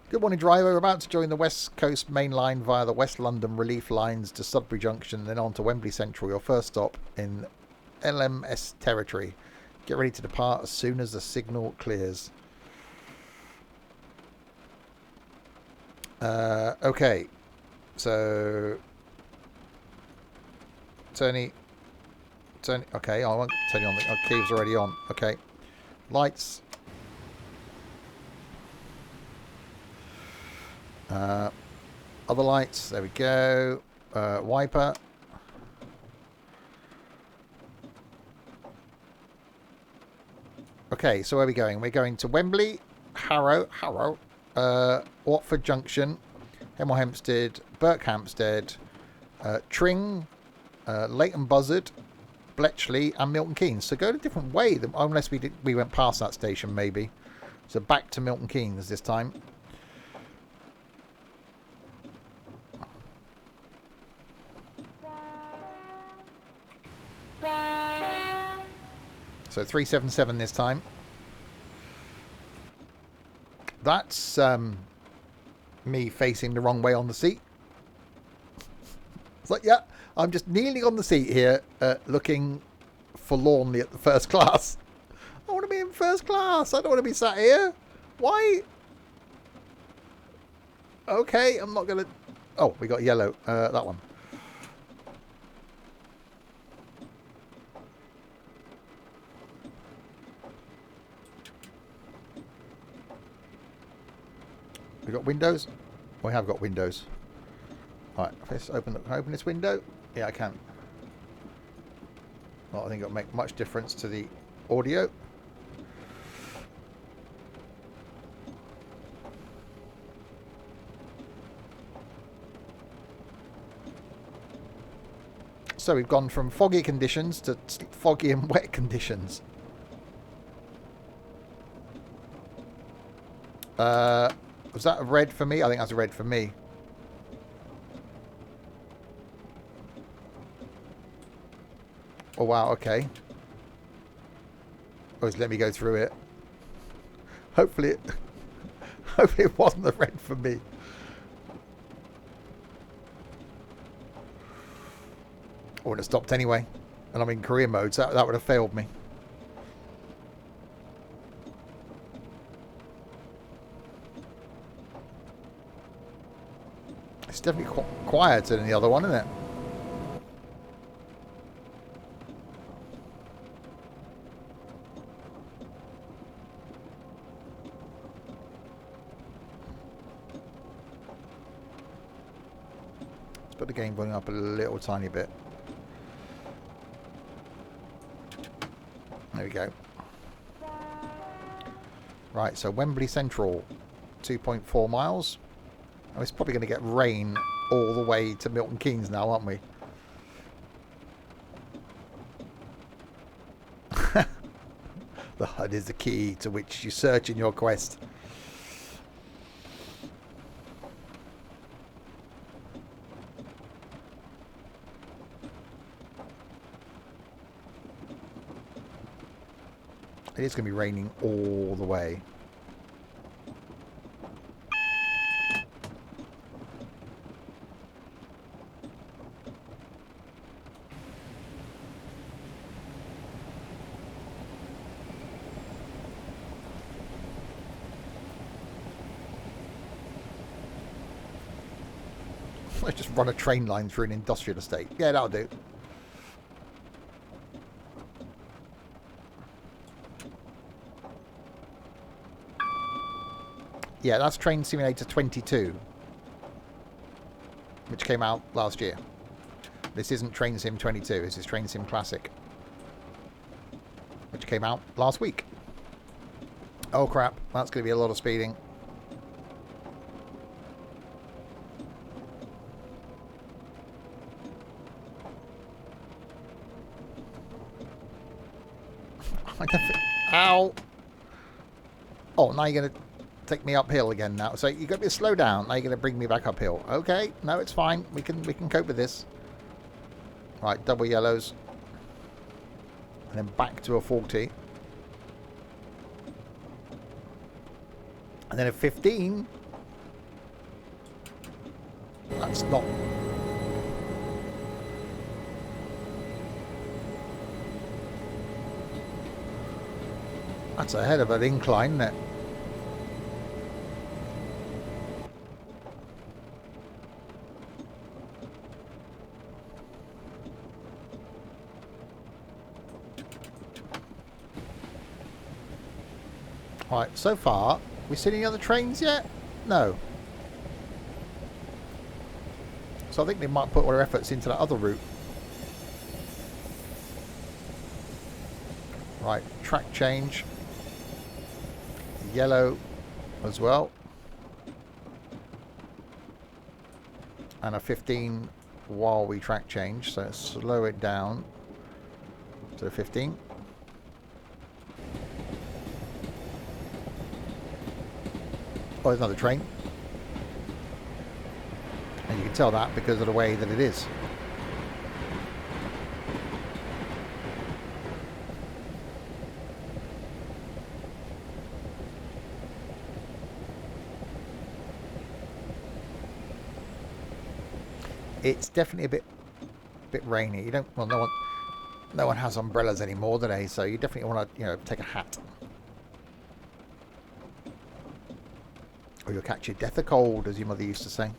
Good morning, driver. We're about to join the West Coast Main Line via the West London relief lines to Sudbury Junction, then on to Wembley Central, your first stop in LMS territory. Get ready to depart as soon as the signal clears. Okay. So... Turn. Okay, I won't turn you on. The key's already on. Okay. Lights. Other lights. There we go. Wiper. Okay, so where are we going? We're going to Wembley, Harrow, Watford Junction, Hemel Hempstead, Berkhamsted, Tring, Leighton Buzzard, Bletchley, and Milton Keynes. So go a different way, unless we went past that station, maybe. So back to Milton Keynes this time. So 377 this time. That's me facing the wrong way on the seat. It's like, yeah, I'm just kneeling on the seat here, looking forlornly at the first class. I want to be in first class. I don't want to be sat here. Why? Okay, I'm not going to... Oh, we got yellow. That one. We got windows? We have got windows. Alright, let's open this window. Yeah, I can. Well, I think it'll make much difference to the audio. So we've gone from foggy conditions to foggy and wet conditions. Was that a red for me? I think that's a red for me. Oh wow, okay. Oh, just let me go through it. Hopefully it wasn't a red for me. I would have stopped anyway. And I'm in career mode, so that would have failed me. It's definitely quieter than the other one, isn't it? put the game volume up a little tiny bit. There we go. Right, so Wembley Central, 2.4 miles. Oh, it's probably going to get rain all the way to Milton Keynes now, aren't we? The HUD is the key to which you search in your quest. It is going to be raining all the way. Let's just run a train line through an industrial estate. Yeah, that'll do. Yeah, that's Train Simulator 22, which came out last year. This isn't Train Sim 22, this is Train Sim Classic, which came out last week. Oh crap, that's going to be a lot of speeding. Ow! Oh, now you're going to take me uphill again now. So you've got to slow down. Now you're going to bring me back uphill. Okay, no, it's fine. We can cope with this. Right, double yellows. And then back to a 40. And then a 15. That's not... That's ahead of an incline, isn't it? Right, so far, we seen any other trains yet? No. So I think they might put more efforts into that other route. Right, track change. Yellow as well. And a 15 while we track change, so slow it down to 15. Oh, there's another train. And you can tell that because of the way that it is. It's definitely a bit rainy. You don't, well, no one has umbrellas anymore today, so you definitely want to, you know, take a hat. Or you'll catch your death of cold, as your mother used to say.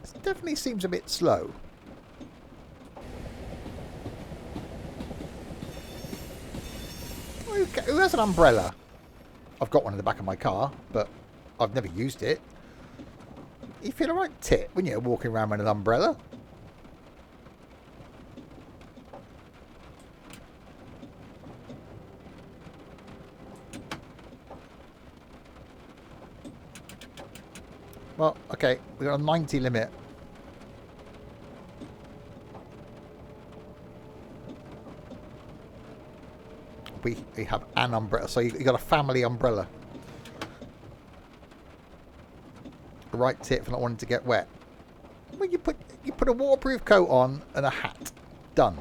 It definitely seems a bit slow. Who has an umbrella? I've got one in the back of my car, but I've never used it. You feel a right tit when you're walking around with an umbrella. Well, okay, we've got a 90 limit. We have an umbrella, so you've got a family umbrella. The right tip for not wanting to get wet. Well, you put a waterproof coat on and a hat. Done.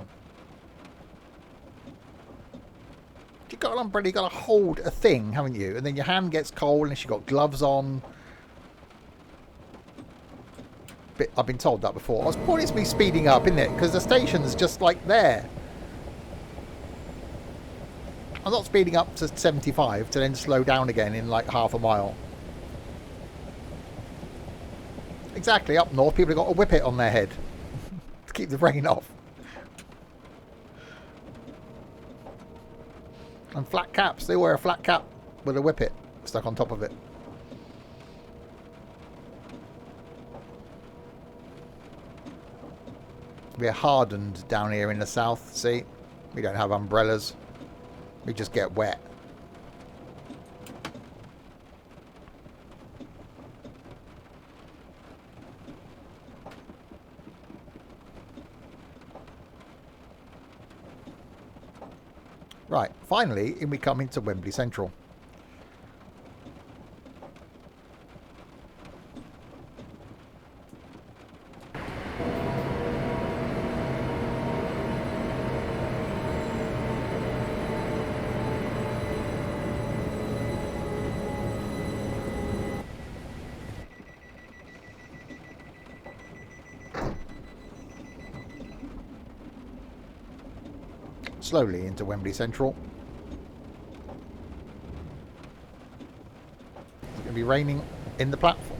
If you've got an umbrella, you've got to hold a thing, haven't you? And then your hand gets cold unless you've got gloves on. But I've been told that before. It's pointless me speeding up, isn't it? Because the station's just like there. I'm not speeding up to 75 to then slow down again in like half a mile. Exactly, up north people have got a whippet on their head to keep the rain off. And flat caps. They wear a flat cap with a whippet stuck on top of it. We're hardened down here in the south, see? We don't have umbrellas. We just get wet. Right, finally, in we come into Wembley Central. Slowly into Wembley Central. Is it going to be raining in the platform?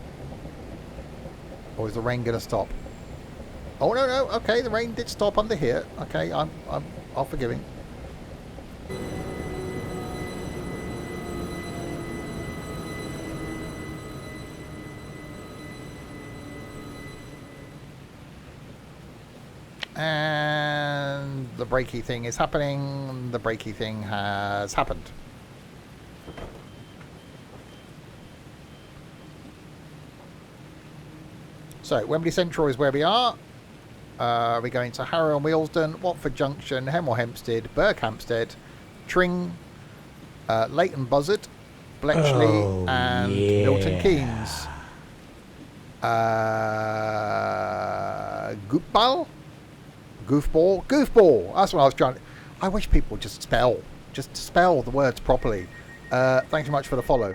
Or is the rain going to stop? Oh, no, no. Okay, the rain did stop under here. Okay, I'll forgive him. And the brakey thing is happening. The brakey thing has happened. So, Wembley Central is where we are. We're going to Harrow and Wealdstone, Watford Junction, Hemel Hempstead, Berkhamsted, Tring, Leighton Buzzard, Bletchley, and Milton Keynes. Goofball. That's what I was trying to... I wish people would just spell the words properly. Thanks so much for the follow.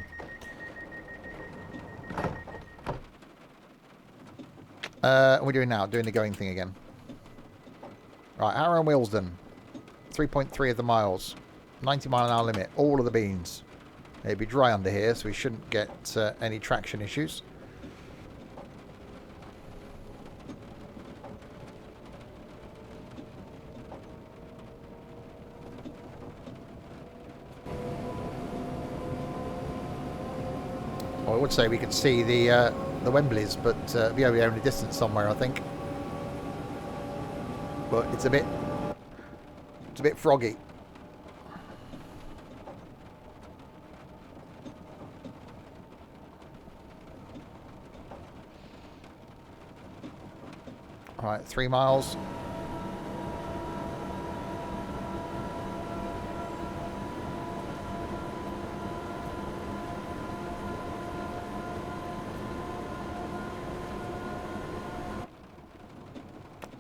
What are we doing now? Doing the going thing again. Right, Harrow and Wealdstone. 3.3 of the miles. 90-mile-an-hour limit. All of the beans. It'd be dry under here, so we shouldn't get any traction issues. I would say we could see the Wembleys, but we are in a distance somewhere, I think. But it's a bit froggy. All right, 3 miles.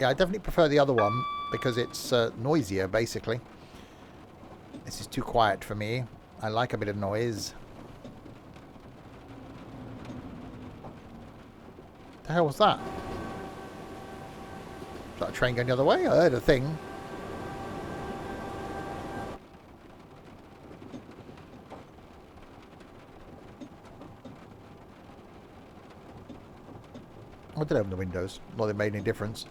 Yeah, I definitely prefer the other one because it's noisier, basically. This is too quiet for me. I like a bit of noise. The hell was that? Is that a train going the other way? I heard a thing. I did open the windows. Not that it made any difference.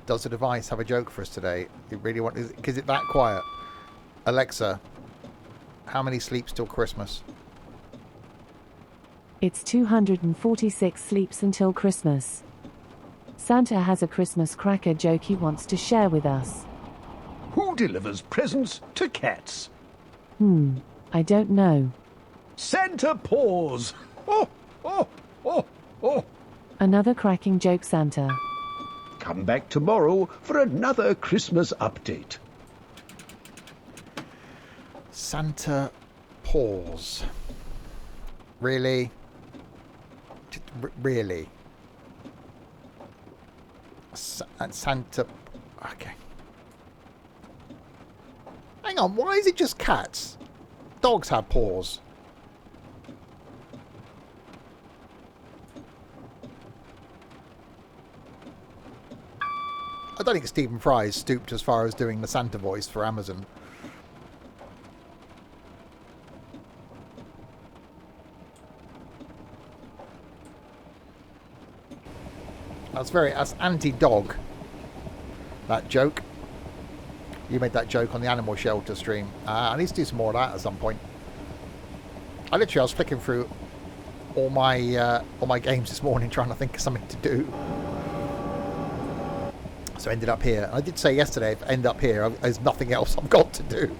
Does the device have a joke for us today? You really want? Is it that quiet? Alexa, how many sleeps till Christmas? It's 246 sleeps until Christmas. Santa has a Christmas cracker joke he wants to share with us. Who delivers presents to cats? I don't know. Santa Paws! Oh, oh, oh, oh. Another cracking joke, Santa. Come back tomorrow for another Christmas update. Santa Paws. Really? Really? Santa... Okay. Hang on, why is it just cats? Dogs have paws. I don't think Stephen Fry is stooped as far as doing the Santa voice for Amazon. That's anti-dog. That joke. You made that joke on the animal shelter stream. I need to do some more of that at some point. I was flicking through all my games this morning trying to think of something to do. So I ended up here. I did say yesterday, if I end up here, there's nothing else I've got to do.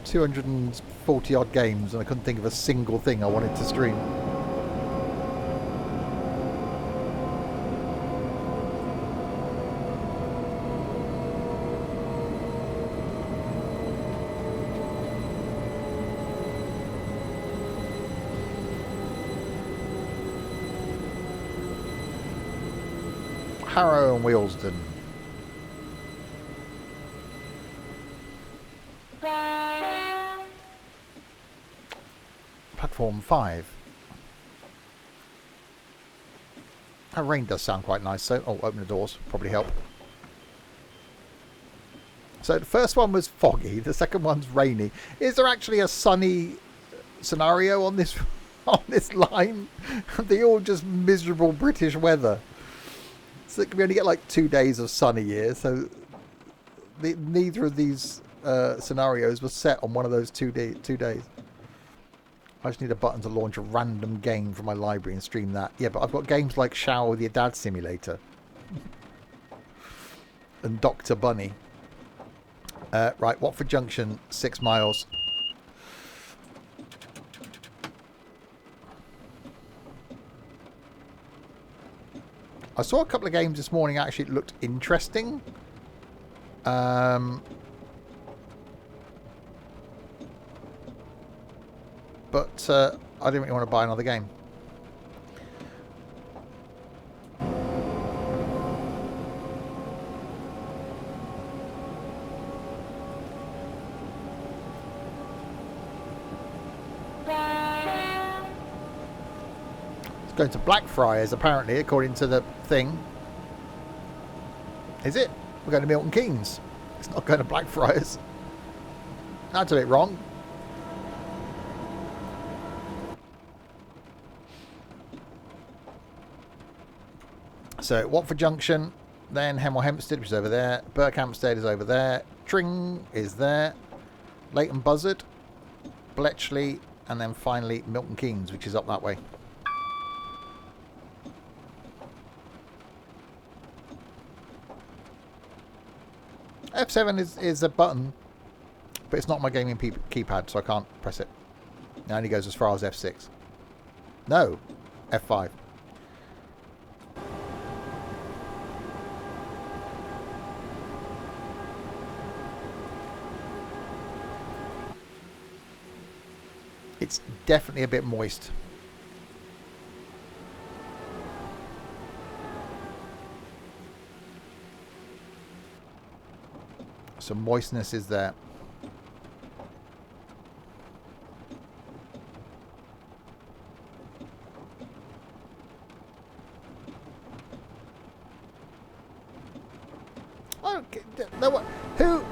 $240 odd games, and I couldn't think of a single thing I wanted to stream. Harrow and Wheelsden. Platform 5. That rain does sound quite nice, so... Oh, open the doors. Probably help. So the first one was foggy. The second one's rainy. Is there actually a sunny scenario on this line? They all just miserable British weather. So we only get like 2 days of sun a year, so neither of these scenarios was set on one of those 2 days. I just need a button to launch a random game from my library and stream that. Yeah, but I've got games like Shower with Your Dad Simulator and Dr. Bunny. Right, Watford Junction, 6 miles. I saw a couple of games this morning, actually it looked interesting. But I didn't really want to buy another game. It's going to Blackfriars, apparently, according to the thing. Is it? We're going to Milton Keynes. It's not going to Blackfriars. That's a bit wrong. So, Watford Junction, then Hemel Hempstead, which is over there. Berkhamsted is over there. Tring is there. Leighton Buzzard, Bletchley, and then finally Milton Keynes, which is up that way. F7 is a button, but it's not my gaming keypad, so I can't press it. It only goes as far as F6. No, F5. It's definitely a bit moist. Some moistness is there. Okay, no, who?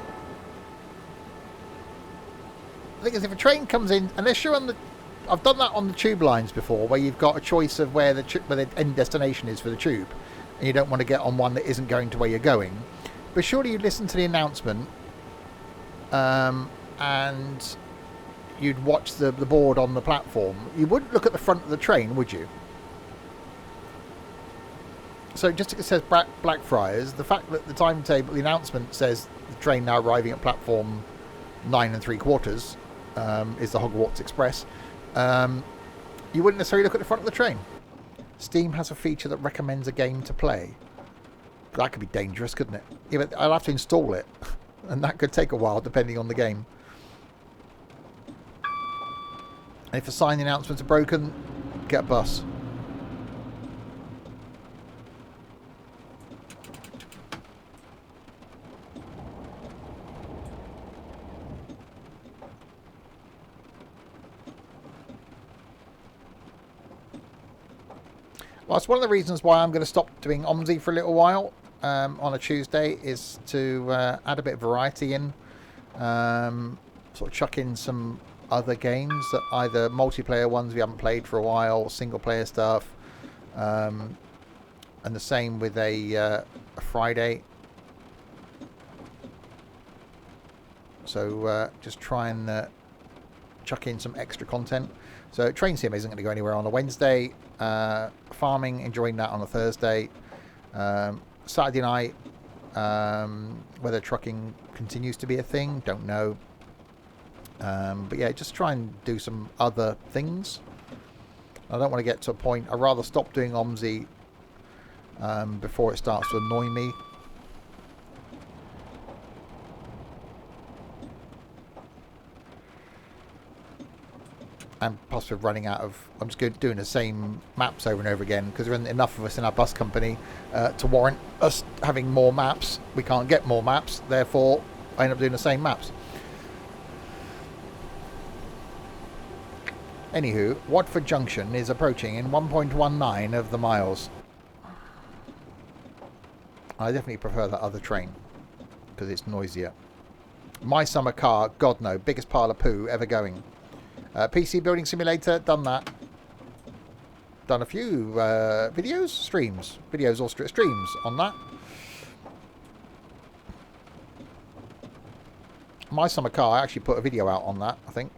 The thing is, if a train comes in, unless you're on the, I've done that on the tube lines before, where you've got a choice of where the end destination is for the tube, and you don't want to get on one that isn't going to where you're going. But surely you'd listen to the announcement, and you'd watch the board on the platform. You wouldn't look at the front of the train, would you? So just because it says Blackfriars, the fact that the timetable, the announcement says the train now arriving at platform 9 3/4 is the Hogwarts Express, you wouldn't necessarily look at the front of the train. Steam has a feature that recommends a game to play. That could be dangerous, couldn't it? Yeah, but I'll have to install it, and that could take a while depending on the game. And if the sign announcements are broken, get a bus. Well, that's one of the reasons why I'm going to stop doing OMSI for a little while on a Tuesday, is to add a bit of variety in. Sort of chuck in some other games, that either multiplayer ones we haven't played for a while, single player stuff, And the same with a Friday. So just try and chuck in some extra content. So train sim isn't going to go anywhere on a Wednesday. Farming, enjoying that on a Thursday. Saturday night, whether trucking continues to be a thing, don't know. But yeah, just try and do some other things. I don't want to get to a point. I'd rather stop doing OMSI before it starts to annoy me. And possibly running out of... I'm just doing the same maps over and over again because there isn't enough of us in our bus company to warrant us having more maps. We can't get more maps, therefore I end up doing the same maps. Anywho, Watford Junction is approaching in 1.19 of the miles. I definitely prefer that other train because it's noisier. My summer car, God no, biggest pile of poo ever going. PC building simulator, done that. Done a few videos, streams or streams on that. My summer car, I actually put a video out on that, I think.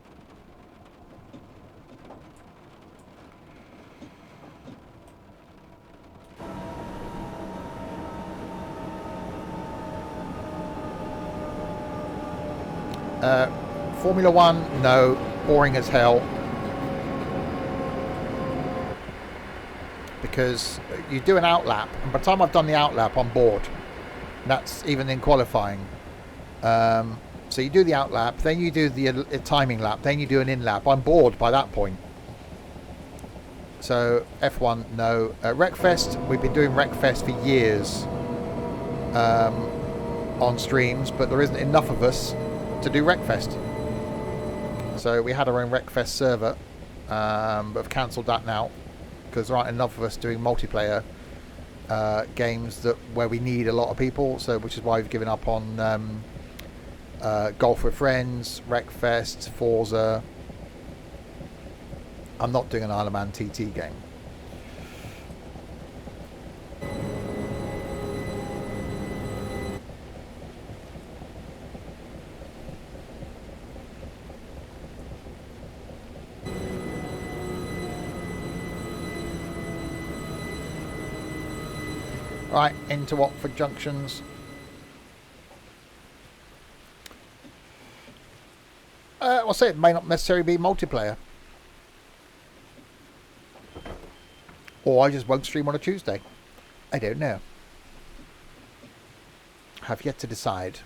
Formula 1, no. Boring as hell. Because you do an outlap, and by the time I've done the outlap, I'm bored. And that's even in qualifying. So you do the outlap, then you do the timing lap, then you do an in-lap. I'm bored by that point. So F1, no. Wreckfest, we've been doing Wreckfest for years on streams, but there isn't enough of us to do Wreckfest. So we had our own Wreckfest server, but have cancelled that now because there aren't enough of us doing multiplayer games where we need a lot of people. So which is why we've given up on Golf with Friends, Wreckfest, Forza. I'm not doing an Isle of Man TT game. Right, into Watford Junctions. I'll say it may not necessarily be multiplayer. Or I just won't stream on a Tuesday. I don't know. Have yet to decide.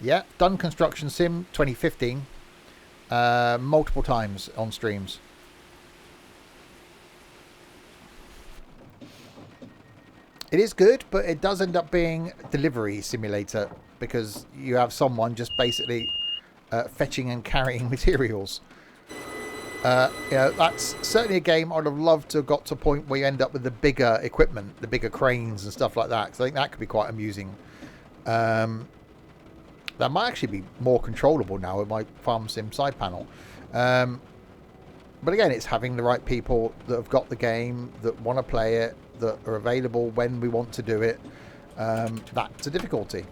Yeah, done Construction Sim 2015 multiple times on streams. It is good, but it does end up being delivery simulator because you have someone just basically fetching and carrying materials. You know, that's certainly a game I'd have loved to have got to a point where you end up with the bigger equipment, the bigger cranes and stuff like that. Because I think that could be quite amusing. That might actually be more controllable now with my Farm Sim side panel. But again, it's having the right people that have got the game, that want to play it, that are available when we want to do it. That's a difficulty.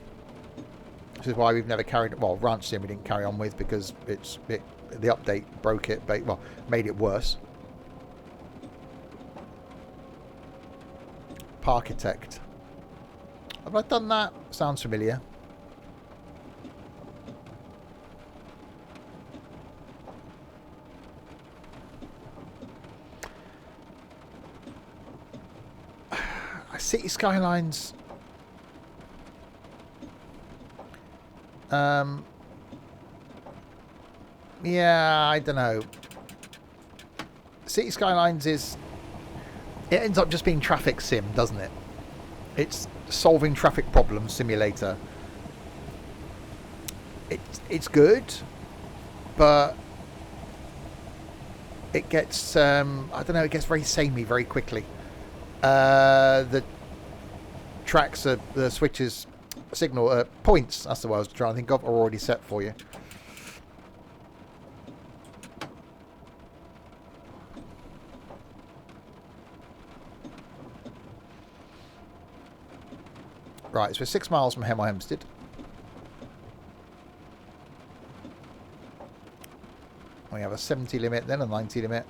Which is why we've never carried... Well, Ranch Sim we didn't carry on with because the update broke it, but, well, made it worse. Parkitect. Have I done that? Sounds familiar. City Skylines. Yeah, I don't know. City Skylines it ends up just being traffic sim, doesn't it? It's solving traffic problems simulator. It's good, but it gets I don't know, it gets very samey very quickly. tracks, the switches, signal points. That's the word I was trying to think of. Are already set for you. Right, so we're 6 miles from Hemel Hempstead. We have a 70 limit, then a 90 limit.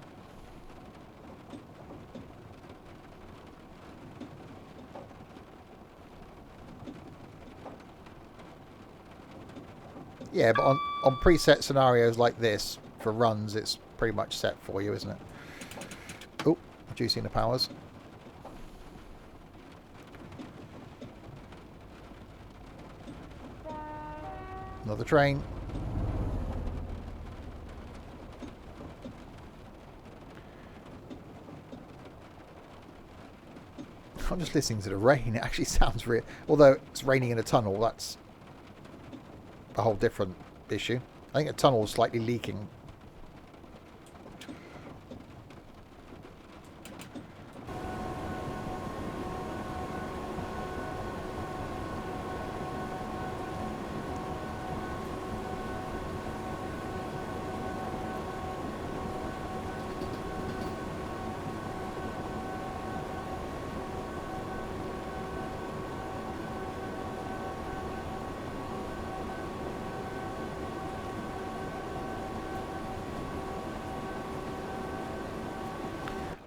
Yeah, but on preset scenarios like this, for runs, it's pretty much set for you, isn't it? Oh, reducing the powers. Another train. I'm just listening to the rain. It actually sounds real. Although it's raining in a tunnel, that's a whole different issue. I think a tunnel is slightly leaking.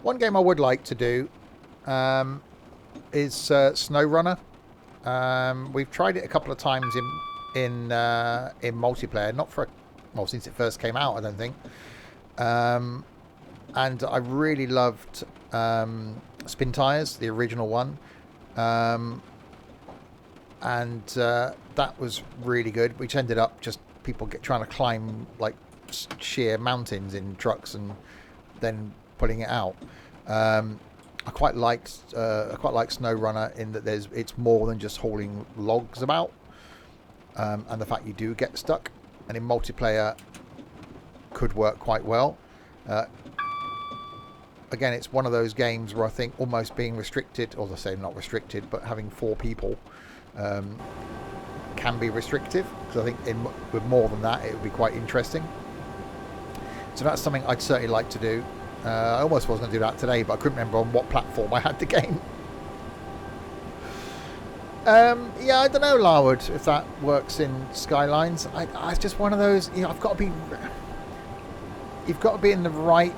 One game I would like to do is SnowRunner. We've tried it a couple of times in multiplayer, not for well since it first came out, I don't think. And I really loved Spin Tires, the original one, and that was really good. Which ended up just people trying to climb like sheer mountains in trucks and then pulling it out. I quite liked SnowRunner in that it's more than just hauling logs about, and the fact you do get stuck, and in multiplayer could work quite well. Again, it's one of those games where I think almost being restricted, or I say not restricted, but having 4 people can be restrictive, because I think with more than that it would be quite interesting. So that's something I'd certainly like to do. I almost was going to do that today, but I couldn't remember on what platform I had the game. Yeah, I don't know, Larwood, if that works in Skylines. It's just one of those, you know, you've got to be in the right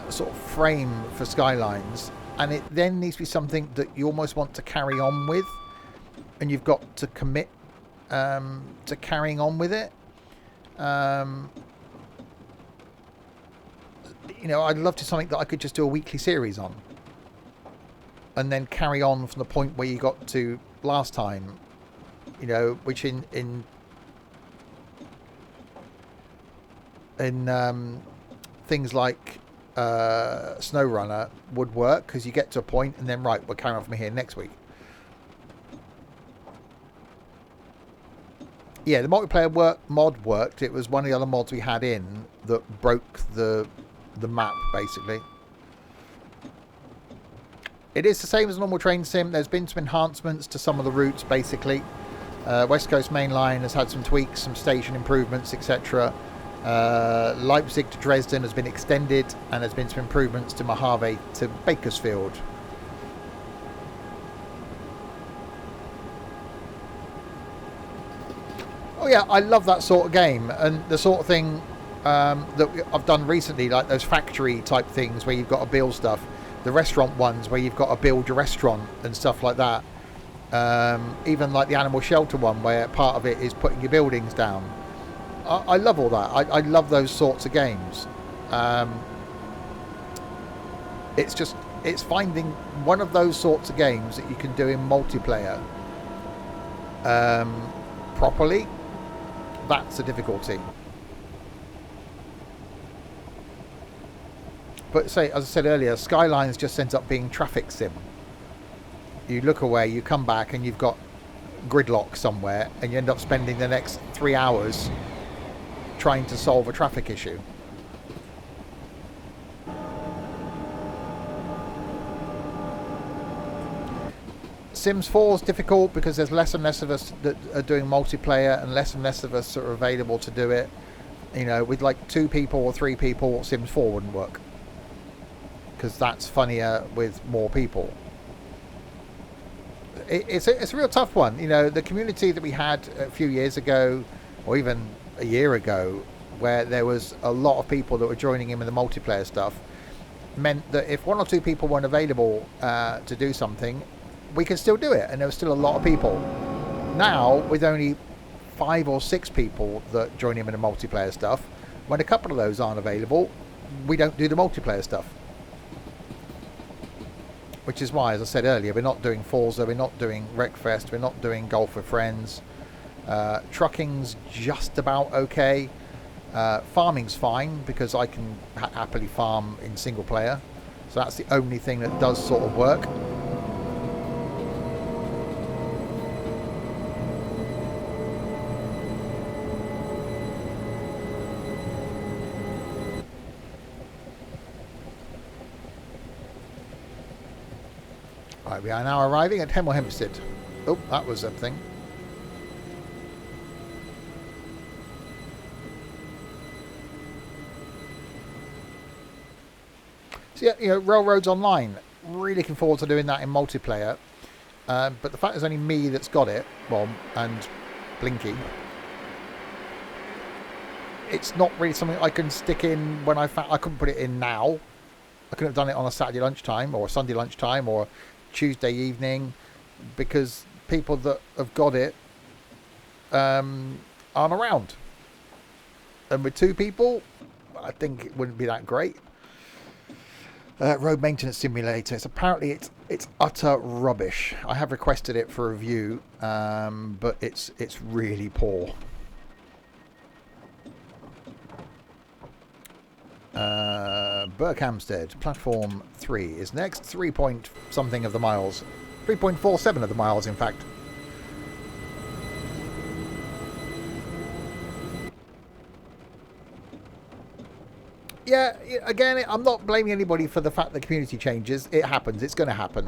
sort of frame for Skylines, and it then needs to be something that you almost want to carry on with, and you've got to commit to carrying on with it. You know, I'd love to something that I could just do a weekly series on, and then carry on from the point where you got to last time. You know, which in things like SnowRunner would work, because you get to a point and then right, we're carrying on from here next week. Yeah, the multiplayer mod worked. It was one of the other mods we had in that broke the map, basically. It is the same as a normal train sim. There's been some enhancements to some of the routes, basically. West Coast Main Line has had some tweaks, some station improvements, etc. Leipzig to Dresden has been extended, and there's been some improvements to Mojave to Bakersfield. Oh yeah, I love that sort of game, and the sort of thing that I've done recently, like those factory type things where you've got to build stuff, the restaurant ones where you've got to build your restaurant and stuff like that. Even like the animal shelter one where part of it is putting your buildings down. I love all that. I love those sorts of games. It's finding one of those sorts of games that you can do in multiplayer properly. That's the difficulty. But say, as I said earlier, Skylines just ends up being traffic sim. You look away, you come back, and you've got gridlock somewhere, and you end up spending the next 3 hours trying to solve a traffic issue. Sims 4 is difficult because there's less and less of us that are doing multiplayer and less of us that are available to do it. You know, with like 2 people or 3 people, Sims 4 wouldn't work because that's funnier with more people. It's a real tough one. You know, the community that we had a few years ago, or even a year ago, where there was a lot of people that were joining in with the multiplayer stuff, meant that if 1 or 2 people weren't available to do something, we could still do it, and there was still a lot of people. Now, with only 5 or 6 people that join in with the multiplayer stuff, when a couple of those aren't available, we don't do the multiplayer stuff. Which is why, as I said earlier, we're not doing Forza, we're not doing Wreckfest, we're not doing Golf with Friends. Trucking's just about okay. Farming's fine because I can happily farm in single player. So that's the only thing that does sort of work. Right, we are now arriving at Hemel Hempstead. Oh, that was a thing. So yeah, you know, Railroads Online. Really looking forward to doing that in multiplayer. But the fact there's only me that's got it, well, and Blinky, it's not really something I can stick in when I couldn't put it in now. I couldn't have done it on a Saturday lunchtime or a Sunday lunchtime or Tuesday evening because people that have got it aren't around. And with 2 people, I think it wouldn't be that great. Road Maintenance Simulator. Apparently it's utter rubbish. I have requested it for review, but it's really poor. Berkhamsted, platform 3 is next. 3 point something of the miles. 3.47 of the miles, in fact. Yeah, again, I'm not blaming anybody for the fact that community changes. It happens. It's going to happen.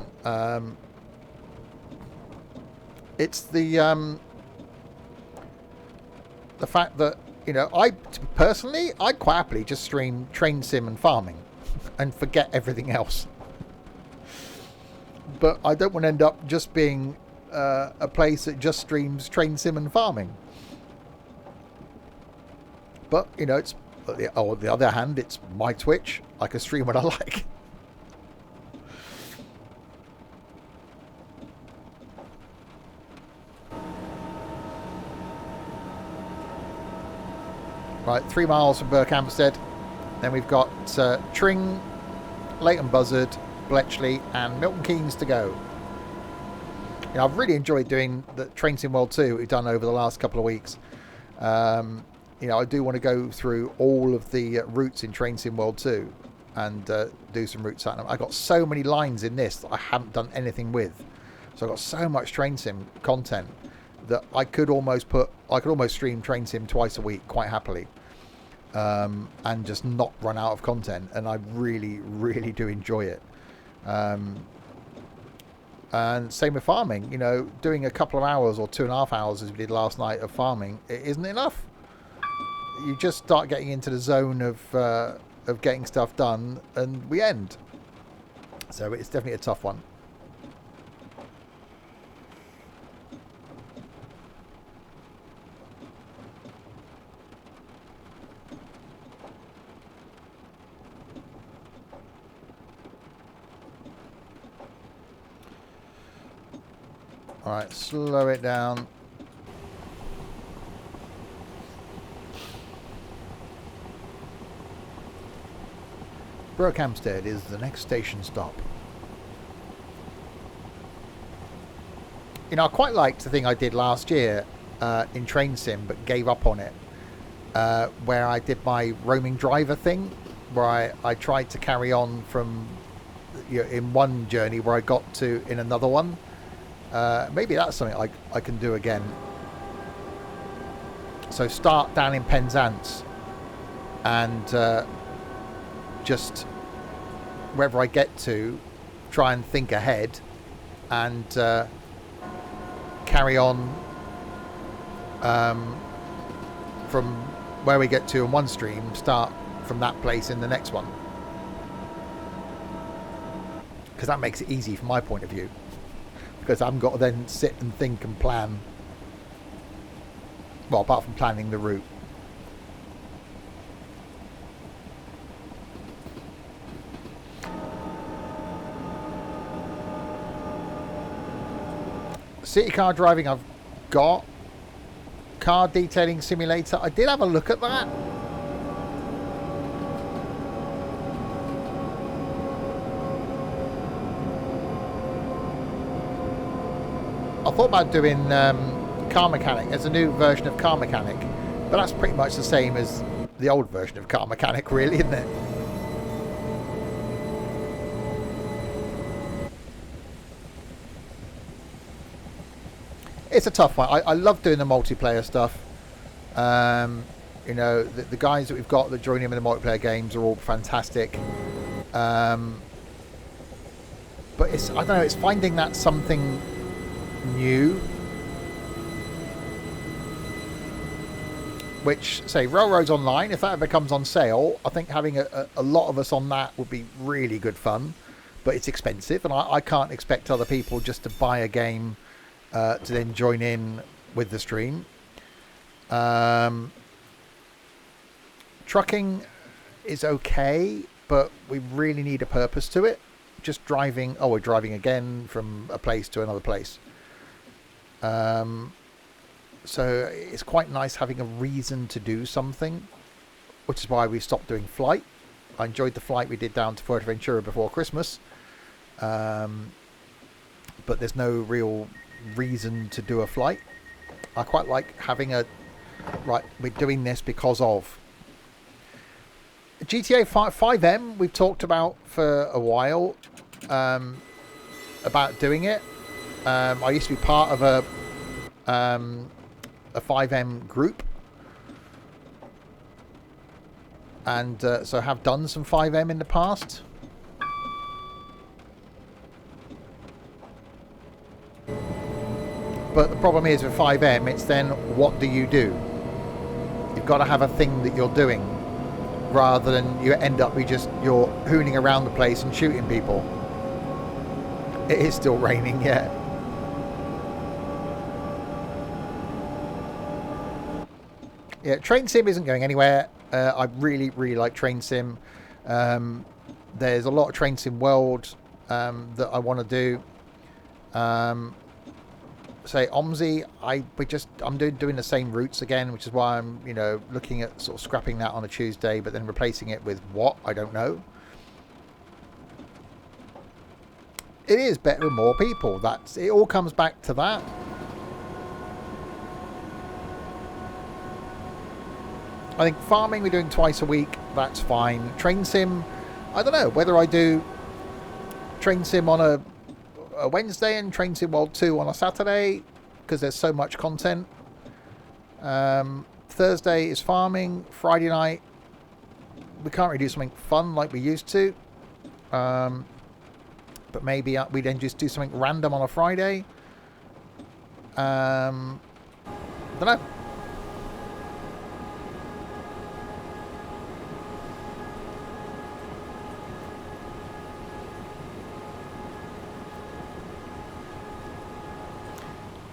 It's the fact that, you know, personally, I'd quite happily just stream train sim and farming and forget everything else. But I don't want to end up just being a place that just streams train sim and farming. But, you know, it's... on the other hand, it's my Twitch. I can stream what I like. Right, 3 miles from Berkhamsted. Then we've got Tring, Leighton Buzzard, Bletchley and Milton Keynes to go. You know, I've really enjoyed doing the Train Sim World 2 we've done over the last couple of weeks. You know, I do want to go through all of the routes in Train Sim World 2 and do some routes at them. I've got so many lines in this that I haven't done anything with. So I've got so much Train Sim content that I could almost stream Train Sim twice a week quite happily. And just not run out of content. And I really, really do enjoy it. And same with farming. You know, doing a couple of hours or 2.5 hours as we did last night of farming, it isn't enough. You just start getting into the zone of getting stuff done, and we end. So it's definitely a tough one. All right, slow it down. Berkhamsted is the next station stop. You know, I quite liked the thing I did last year in Train Sim, but gave up on it, where I did my roaming driver thing, where I tried to carry on from, you know, in one journey where I got to in another one. Maybe that's something I can do again. So start down in Penzance and just wherever I get to, try and think ahead and carry on from where we get to in one stream, start from that place in the next one, because that makes it easy from my point of view, because I haven't got to then sit and think and plan, well, apart from planning the route. City car driving I've got. Car detailing simulator, I did have a look at that. I thought about doing Car Mechanic as a new version of Car Mechanic, but that's pretty much the same as the old version of Car Mechanic, really, isn't it? It's a tough one. I love doing the multiplayer stuff. You know, the guys that we've got that join in in the multiplayer games are all fantastic. But it's, I don't know, it's finding that something new. Which, say, Railroads Online, if that ever comes on sale, I think having a lot of us on that would be really good fun. But it's expensive, and I can't expect other people just to buy a game to then join in with the stream. Trucking is okay, but we really need a purpose to it. Just driving, oh, we're driving again from a place to another place. So it's quite nice having a reason to do something, which is why we stopped doing flight. I enjoyed the flight we did down to Fuerteventura before Christmas. But there's no real reason to do a flight. I quite like having a, right, we're doing this because of GTA 5M. We've talked about for a while about doing it. I used to be part of a 5M group, and so have done some 5M in the past. But the problem is with 5M, it's then what do? You've got to have a thing that you're doing, rather than you end up you're hooning around the place and shooting people. It is still raining, yeah. Yeah, Train Sim isn't going anywhere. I really, really like Train Sim. There's a lot of Train Sim World that I want to do. Say OMSI, I'm doing the same routes again, which is why I'm, you know, looking at sort of scrapping that on a Tuesday, but then replacing it with what? I don't know. It is better with more people. It all comes back to that. I think farming we're doing twice a week, that's fine. Train Sim, I don't know whether I do Train Sim on a Wednesday and Train Sim World 2 on a Saturday, because there's so much content. Thursday is farming. Friday night we can't really do something fun like we used to, but maybe we then just do something random on a Friday. Don't know.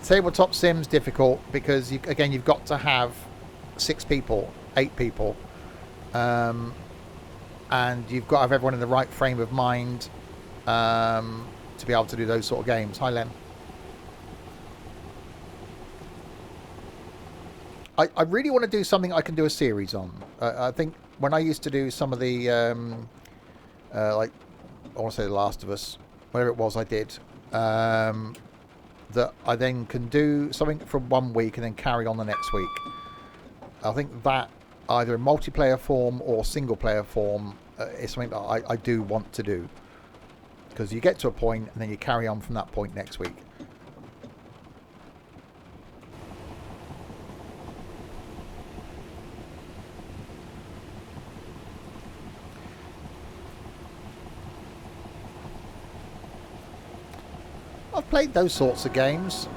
Tabletop Sim's difficult because you've got to have 6 people, 8 people, and you've got to have everyone in the right frame of mind to be able to do those sort of games. Hi, Len. I really want to do something I can do a series on. I think when I used to do some of the like, I want to say The Last of Us, whatever it was I did, that I then can do something from one week and then carry on the next week. I think that either in multiplayer form or single player form is something that I do want to do, because you get to a point and then you carry on from that point next week. I've played those sorts of games.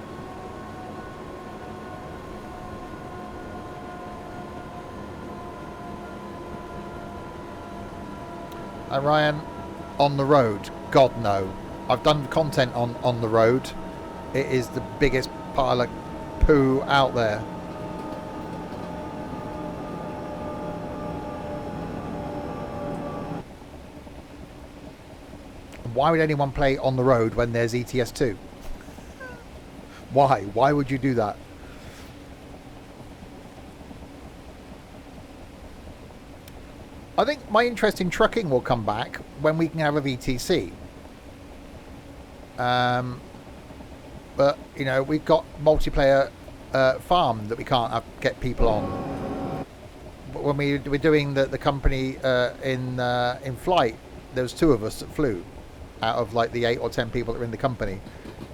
Ryan, on the road? God, no. I've done content on the road. It is the biggest pile of poo out there. Why would anyone play on the road when there's ETS2? Why? Why would you do that? I think my interest in trucking will come back when we can have a VTC. But, you know, we've got multiplayer farm that we can't get people on. But when we were doing the company in flight, there was 2 of us that flew out of like the 8 or 10 people that are in the company.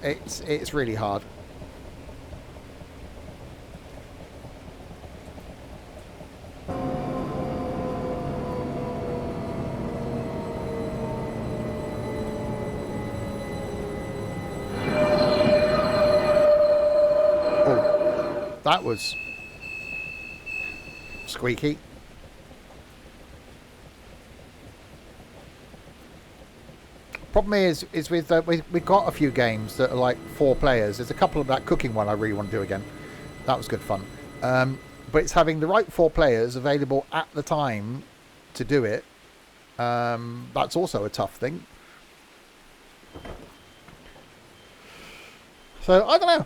It's really hard. That was squeaky. Problem is with we've got a few games that are like 4 players. There's a couple of that cooking one I really want to do again. That was good fun. But it's having the right 4 players available at the time to do it. That's also a tough thing. So I don't know.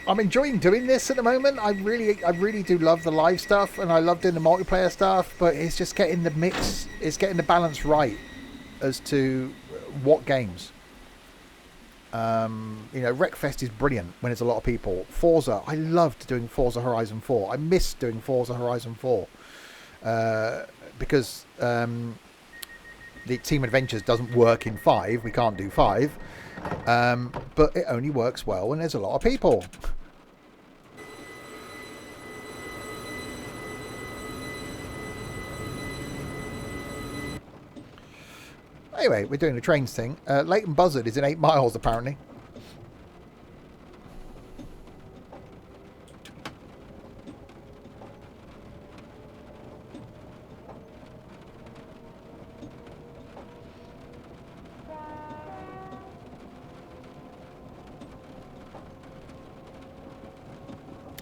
I'm enjoying doing this at the moment. I really do love the live stuff, and I love doing the multiplayer stuff, but it's just getting the mix, it's getting the balance right as to what games. You know, Wreckfest is brilliant when it's a lot of people. Forza, I loved doing Forza Horizon 4. I miss doing Forza Horizon 4 because the Team Adventures doesn't work in 5. We can't do 5. But it only works well when there's a lot of people. Anyway, we're doing the trains thing. Leighton Buzzard is in 8 miles apparently.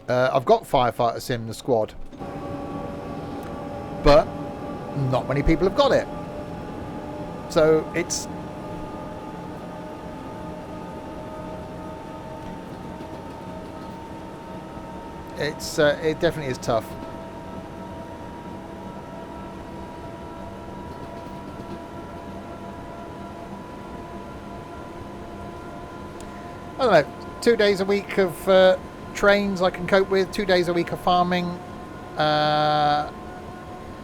I've got Firefighter Sim in the squad, but not many people have got it. So it definitely is tough. I don't know. 2 days a week of trains I can cope with. 2 days a week of farming I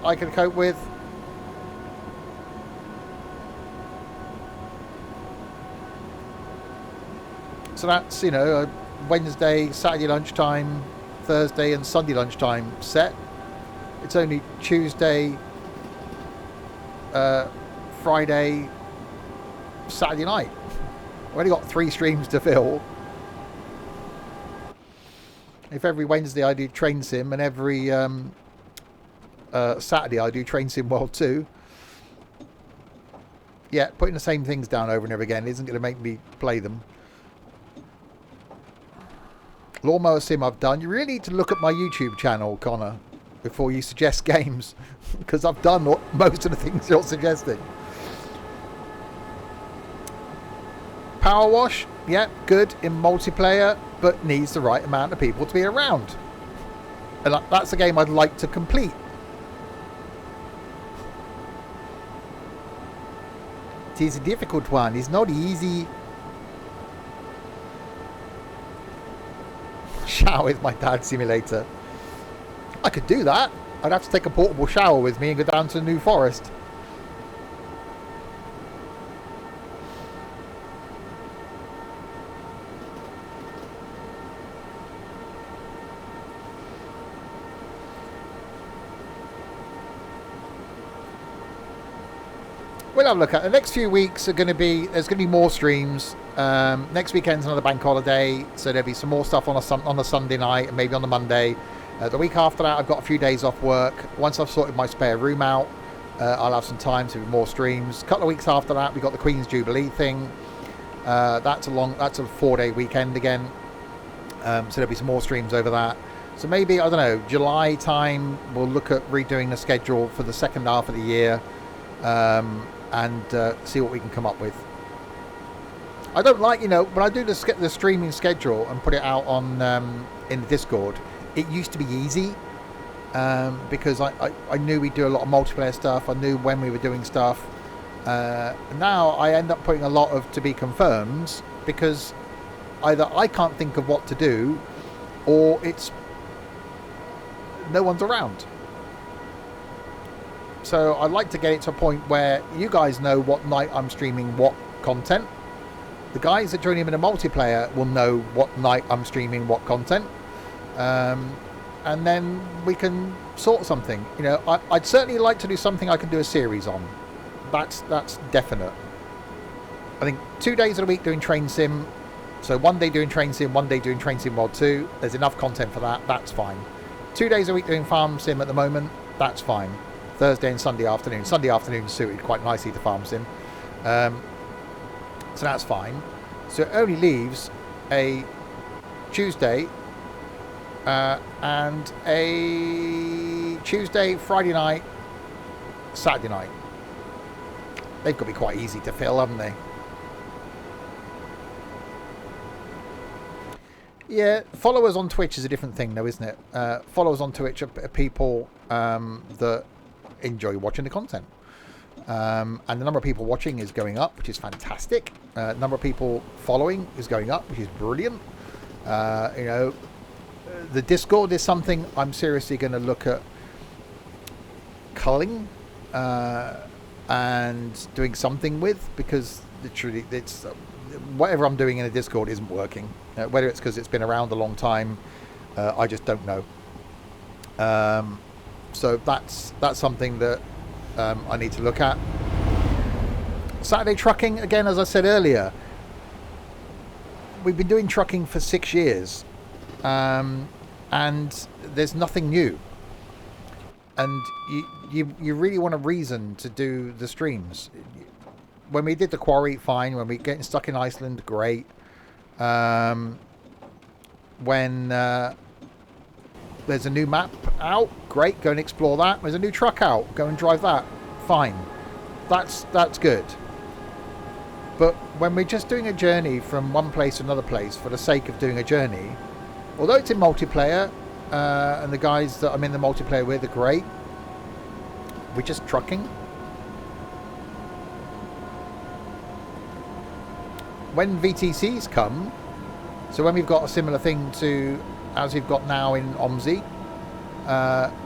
can cope with. So that's, you know, a Wednesday, Saturday lunchtime, Thursday and Sunday lunchtime set. It's only Tuesday, Friday, Saturday night. I've only got 3 streams to fill. If every Wednesday I do Train Sim and every Saturday I do Train Sim World 2, yeah, putting the same things down over and over again isn't going to make me play them. Lawnmower Sim I've done. You really need to look at my YouTube channel, Connor, before you suggest games, because I've done most of the things you're suggesting. Power Wash, yeah, good in multiplayer, but needs the right amount of people to be around. And that's a game I'd like to complete. It is a difficult one. It's not easy. Shower with my dad's simulator. I could do that. I'd have to take a portable shower with me and go down to the New Forest. We'll have a look at the next few weeks. There's going to be more streams. Next weekend's another bank holiday, so there'll be some more stuff on a Sunday night and maybe on the Monday, The week after that, I've got a few days off work. Once I've sorted my spare room out, I'll have some time to do more streams. A couple of weeks after that, we got the Queen's Jubilee thing. That's a 4-day weekend again. So there'll be some more streams over that. So maybe, I don't know, July time, we'll look at redoing the schedule for the second half of the year, and see what we can come up with. I don't like, when I do the streaming schedule and put it out on in the Discord, it used to be easy, because I knew we'd do a lot of multiplayer stuff. I knew when we were doing stuff. Now I end up putting a lot of to be confirmed, because either I can't think of what to do, or it's no one's around. So I'd like to get it to a point where you guys know what night I'm streaming what content. The guys that join in the multiplayer will know what night I'm streaming what content. And then we can sort something. I'd certainly like to do something I can do a series on. That's definite. I think 2 days of the week doing Train Sim. So 1 day doing Train Sim, 1 day doing Train Sim World 2. There's enough content for that. That's fine. 2 days a week doing Farm Sim at the moment. That's fine. Thursday and Sunday afternoon. Sunday afternoon suited quite nicely to Farm Sim. So that's fine. So it only leaves a Tuesday and a Tuesday, Friday night, Saturday night. They've got to be quite easy to fill, haven't they? Yeah, followers on Twitch is a different thing though, isn't it? Followers on Twitch are people that enjoy watching the content. And the number of people watching is going up, which is fantastic. Number of people following is going up, which is brilliant. The Discord is something I'm seriously going to look at culling and doing something with, because literally it's whatever I'm doing in a Discord isn't working. Whether it's because it's been around a long time, I just don't know. So that's something that I need to look at. Saturday trucking, again, as I said earlier, we've been doing trucking for 6 years, and there's nothing new. And you really want a reason to do the streams. When we did the quarry, fine. When we getting stuck in Iceland, great. When there's a new map out, great, go and explore that. There's a new truck out, go and drive that, fine. That's good. But when we're just doing a journey from one place to another place for the sake of doing a journey, although it's in multiplayer, and the guys that I'm in the multiplayer with are great, we're just trucking. When VTCs come, so when we've got a similar thing to as we've got now in OMSI,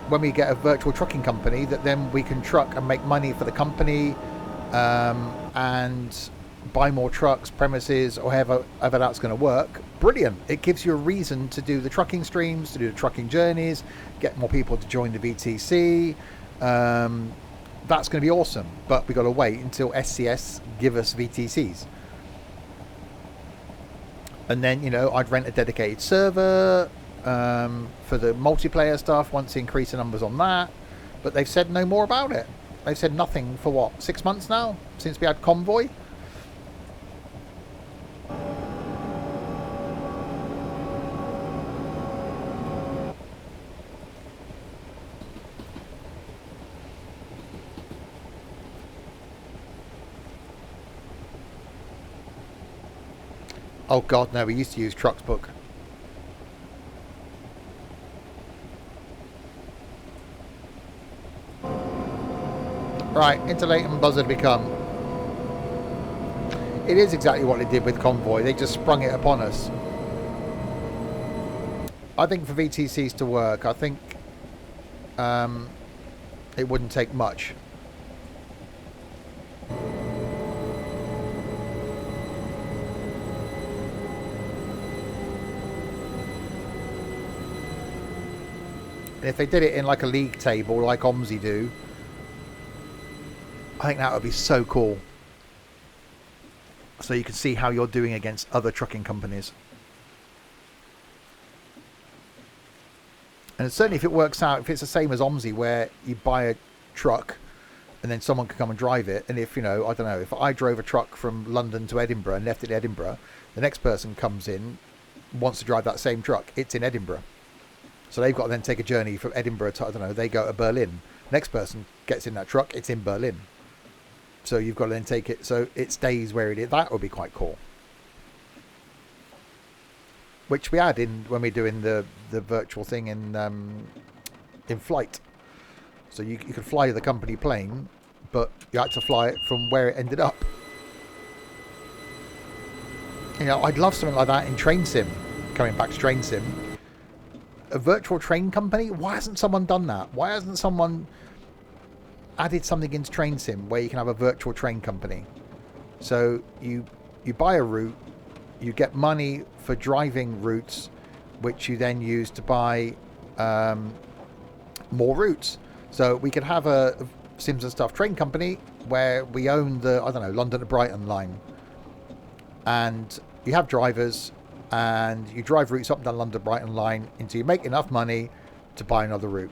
when we get a virtual trucking company that then we can truck and make money for the company, and buy more trucks, premises, or however that's going to work, brilliant. It gives you a reason to do the trucking streams, to do the trucking journeys, get more people to join the VTC. That's going to be awesome, but we've got to wait until SCS give us VTCs. And then, I'd rent a dedicated server for the multiplayer stuff once they increase the numbers on that. But they've said no more about it. They've said nothing for what, 6 months now? Since we had Convoy? Oh god, no, we used to use Trucksbook. Right, into Leighton Buzzard become. It is exactly what they did with Convoy. They just sprung it upon us. I think for VTCs to work, I think it wouldn't take much. If they did it in like a league table like OMSI do, I think that would be so cool. So you can see how you're doing against other trucking companies. And certainly if it works out, if it's the same as OMSI where you buy a truck and then someone can come and drive it, and if, you know, I don't know, if I drove a truck from London to Edinburgh and left it in Edinburgh, the next person comes in, wants to drive that same truck, it's in Edinburgh. So they've got to then take a journey from Edinburgh to, I don't know, they go to Berlin. Next person gets in that truck, it's in Berlin. So you've got to then take it, so it stays where it is. That would be quite cool. Which we had in when we're doing the virtual thing in flight. So you could fly the company plane, but you had to fly it from where it ended up. You know, I'd love something like that in Train Sim. Coming back to Train Sim, a virtual train company. Why hasn't someone done that? Why hasn't someone added something into Train Sim where you can have a virtual train company? So you buy a route, you get money for driving routes, which you then use to buy more routes. So we could have a Sims and Stuff train company where we own the, I don't know, London to Brighton line. And you have drivers and you drive routes up and down London to Brighton line until you make enough money to buy another route.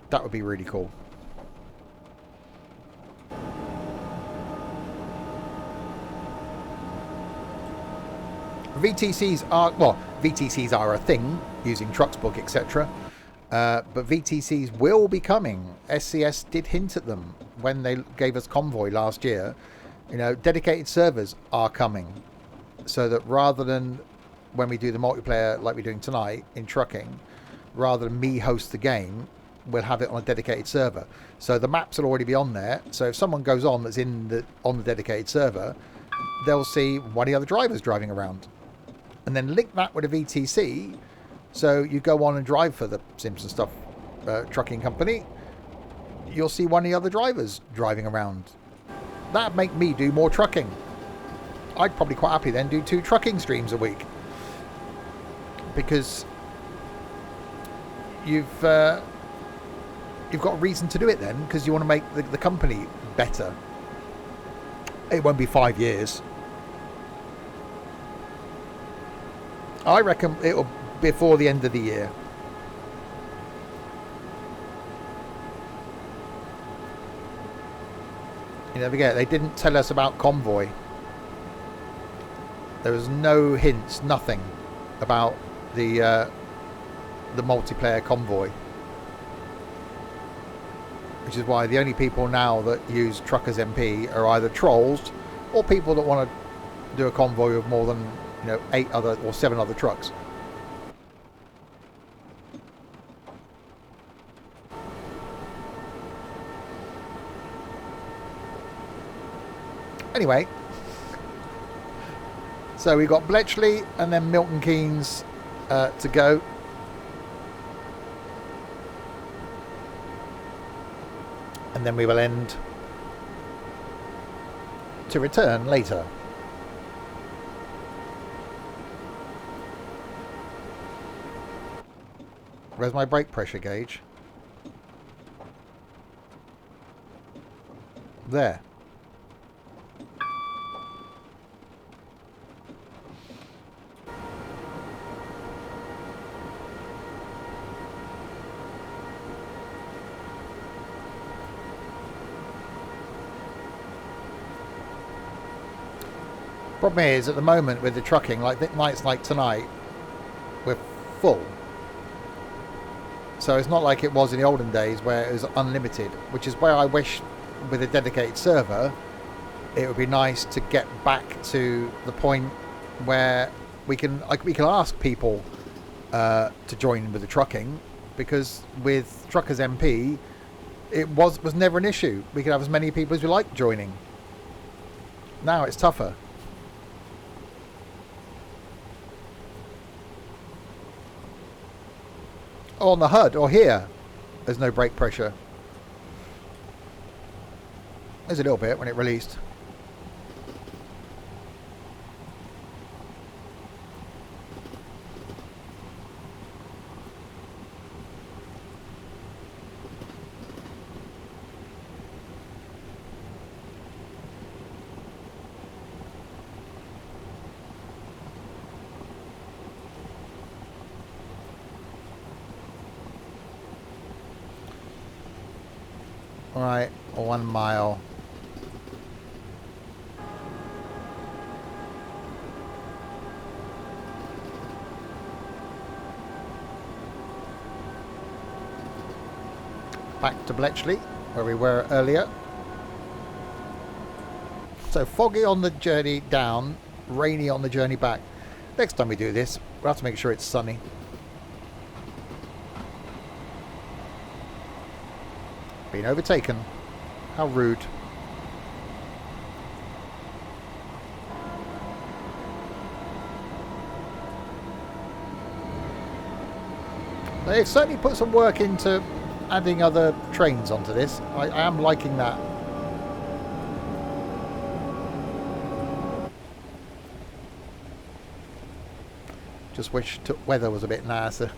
That would be really cool. VTCs are a thing using Trucksbook, etc. But VTCs will be coming. SCS did hint at them when they gave us Convoy last year. You know, dedicated servers are coming, so that rather than when we do the multiplayer like we're doing tonight in trucking, rather than me host the game, we'll have it on a dedicated server. So the maps will already be on there. So if someone goes on that's on the dedicated server, they'll see one of the other drivers driving around, and then link that with a VTC. So you go on and drive for the Simpson Stuff trucking company, you'll see one of the other drivers driving around. That'd make me do more trucking. I'd probably quite happy then do 2 trucking streams a week, because you've got a reason to do it then, because you want to make the company better. It won't be 5 years. I reckon it'll be before the end of the year. You never forget, they didn't tell us about Convoy. There was no hints, nothing about the multiplayer Convoy. Which is why the only people now that use Truckers MP are either trolls or people that want to do a convoy of more than, you know, 8 other or 7 other trucks. Anyway, so we got Bletchley and then Milton Keynes to go. And then we will end to return later. Where's my brake pressure gauge? There. Problem is, at the moment with the trucking, like nights like tonight, we're full. So it's not like it was in the olden days where it was unlimited, which is where I wish with a dedicated server it would be nice to get back to the point where we can ask people to join with the trucking, because with Truckers MP it was never an issue. We could have as many people as we like joining. Now it's tougher. On the HUD or here, there's no brake pressure. There's a little bit when it released. Right, 1 mile. Back to Bletchley, where we were earlier. So foggy on the journey down, rainy on the journey back. Next time we do this, we'll have to make sure it's sunny. Been overtaken. How rude. They've certainly put some work into adding other trains onto this. I am liking that. Just wish the weather was a bit nicer.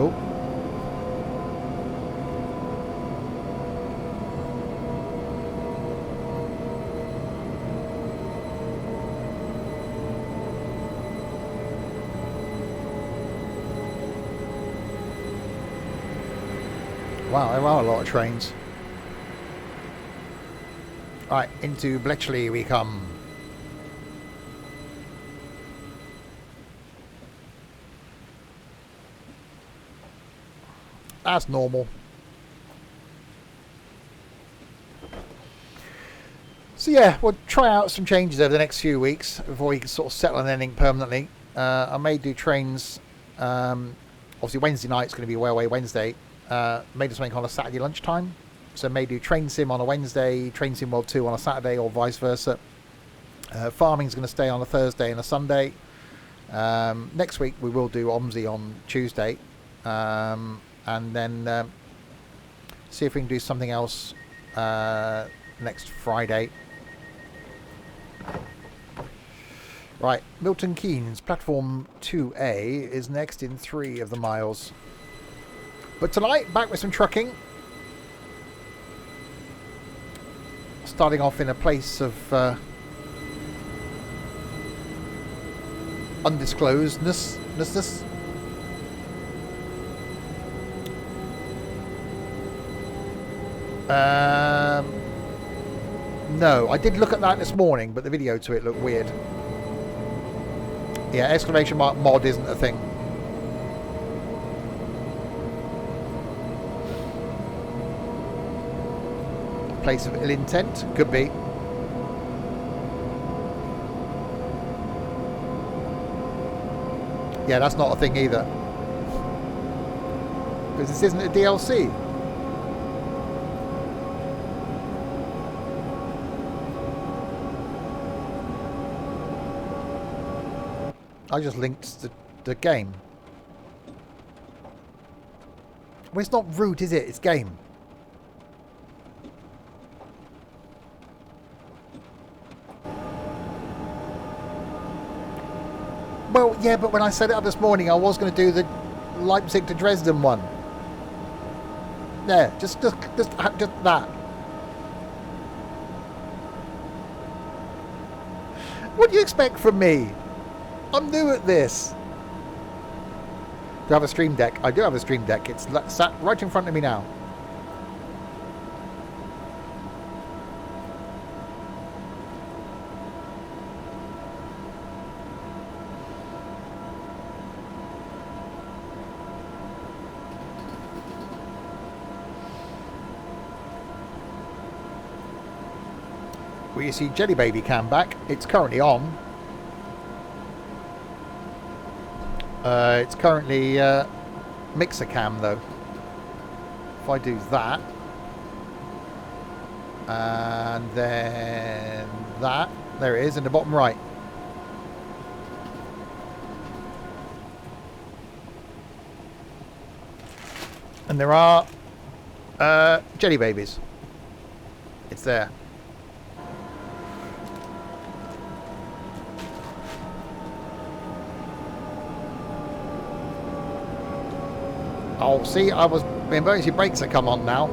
Oh. Wow, there are a lot of trains. Right, into Bletchley we come. That's normal. So yeah, we'll try out some changes over the next few weeks before we can sort of settle on anything permanently. I may do trains. Obviously Wednesday night's going to be Railway Wednesday. May do something on a Saturday lunchtime. So may do Train Sim on a Wednesday, Train Sim World 2 on a Saturday, or vice versa. Farming's going to stay on a Thursday and a Sunday. Next week we will do OMSI on Tuesday. And then see if we can do something else next Friday. Right, Milton Keynes, platform 2A is next in 3 of the miles. But tonight, back with some trucking. Starting off in a place of undisclosedness. No, I did look at that this morning, but the video to it looked weird. Yeah, exclamation mark mod isn't a thing. Place of ill intent? Could be. Yeah, that's not a thing either. Because this isn't a DLC. I just linked the game. Well, it's not route, is it? It's game. Well, yeah, but when I set it up this morning, I was going to do the Leipzig to Dresden one. There, just that. What do you expect from me? I'm new at this. Do I have a stream deck? I do have a stream deck. It's sat right in front of me now. Well, you see Jelly Baby cam back. It's currently on. It's currently mixer cam though. If I do that, and then that, there it is in the bottom right. And there are Jelly Babies. It's there. Oh, see, the emergency brakes are come on now.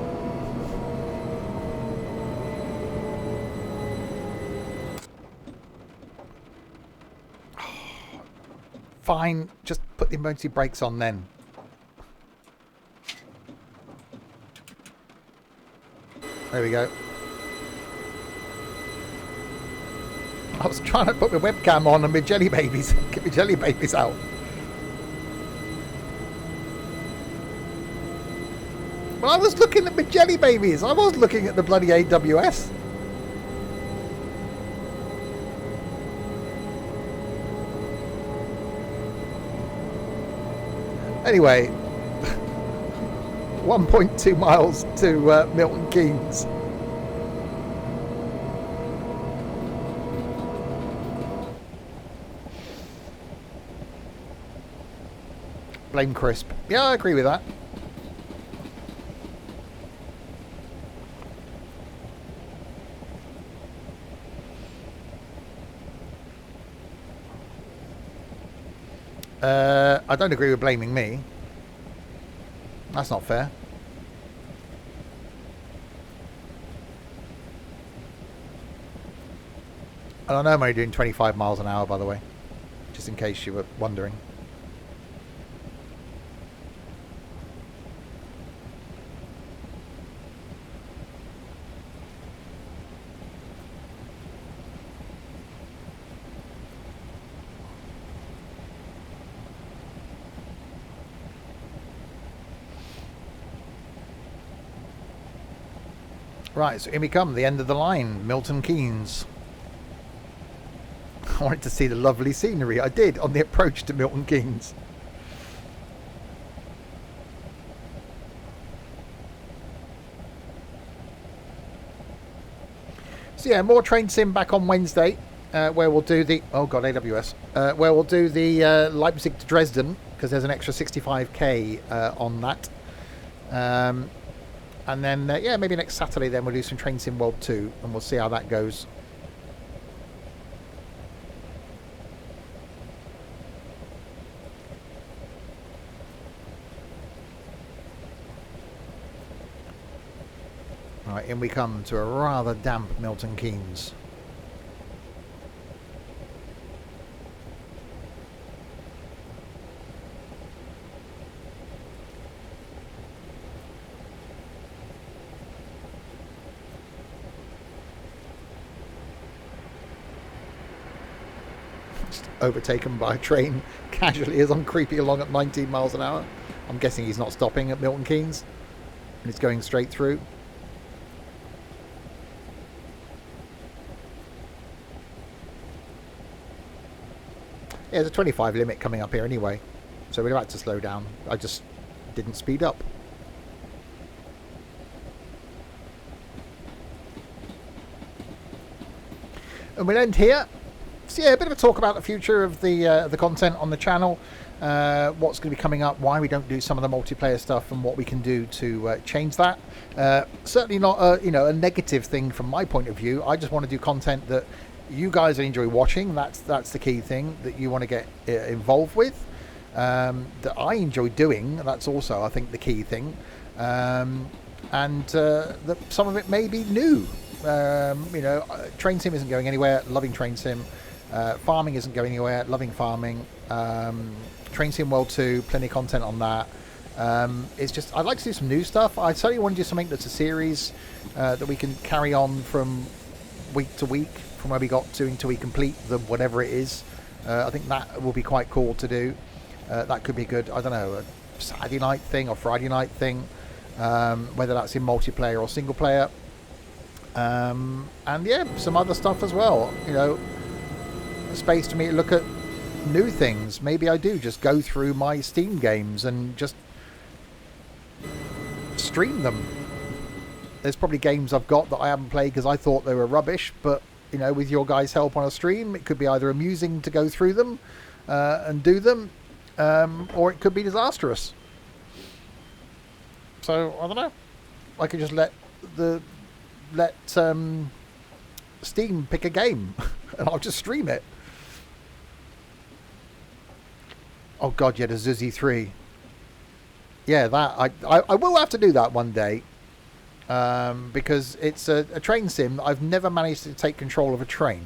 Fine, just put the emergency brakes on then. There we go. I was trying to put my webcam on and my jelly babies. Get my jelly babies out. Well, I was looking at my jelly babies. I was looking at the bloody AWS. Anyway, 1.2 miles to Milton Keynes. Blame crisp. Yeah, I agree with that. I don't agree with blaming me. That's not fair. And I know I'm only doing 25 miles an hour, by the way, just in case you were wondering. Right, so here we come, the end of the line, Milton Keynes. I wanted to see the lovely scenery. I did on the approach to Milton Keynes. So yeah, more train sim back on Wednesday, where we'll do the AWS, where we'll do the Leipzig to Dresden, because there's an extra 65k on that. And then, yeah, maybe next Saturday then we'll do some Train Sim World 2 and we'll see how that goes. Right, in we come to a rather damp Milton Keynes. Overtaken by a train casually as I'm creeping along at 19 miles an hour. I'm guessing he's not stopping at Milton Keynes and he's going straight through. Yeah, there's a 25 limit coming up here anyway, so we're about to slow down. I just didn't speed up. And we'll end here. So yeah, a bit of a talk about the future of the content on the channel, what's going to be coming up, why we don't do some of the multiplayer stuff, and what we can do to change that. Certainly not a negative thing from my point of view. I just want to do content that you guys enjoy watching. That's the key thing that you want to get involved with. That I enjoy doing. That's also, I think, the key thing. And that some of it may be new. Train sim isn't going anywhere. Loving train sim. Farming isn't going anywhere. Loving farming. Train Sim World 2, plenty of content on that. It's just, I'd like to do some new stuff. I certainly want to do something that's a series that we can carry on from week to week, from where we got to until we complete the whatever it is. I think that will be quite cool to do. That could be good, I don't know, a Saturday night thing or Friday night thing, whether that's in multiplayer or single player. And yeah, some other stuff as well, space to me to look at new things. Maybe I do just go through my Steam games and just stream them. There's probably games I've got that I haven't played because I thought they were rubbish, but with your guys' help on a stream, it could be either amusing to go through them and do them, or it could be disastrous. So I don't know, I could just let Steam pick a game and I'll just stream it. Oh god, yeah, the Zuzi 3. Yeah, that I will have to do that one day, because it's a train sim. I've never managed to take control of a train.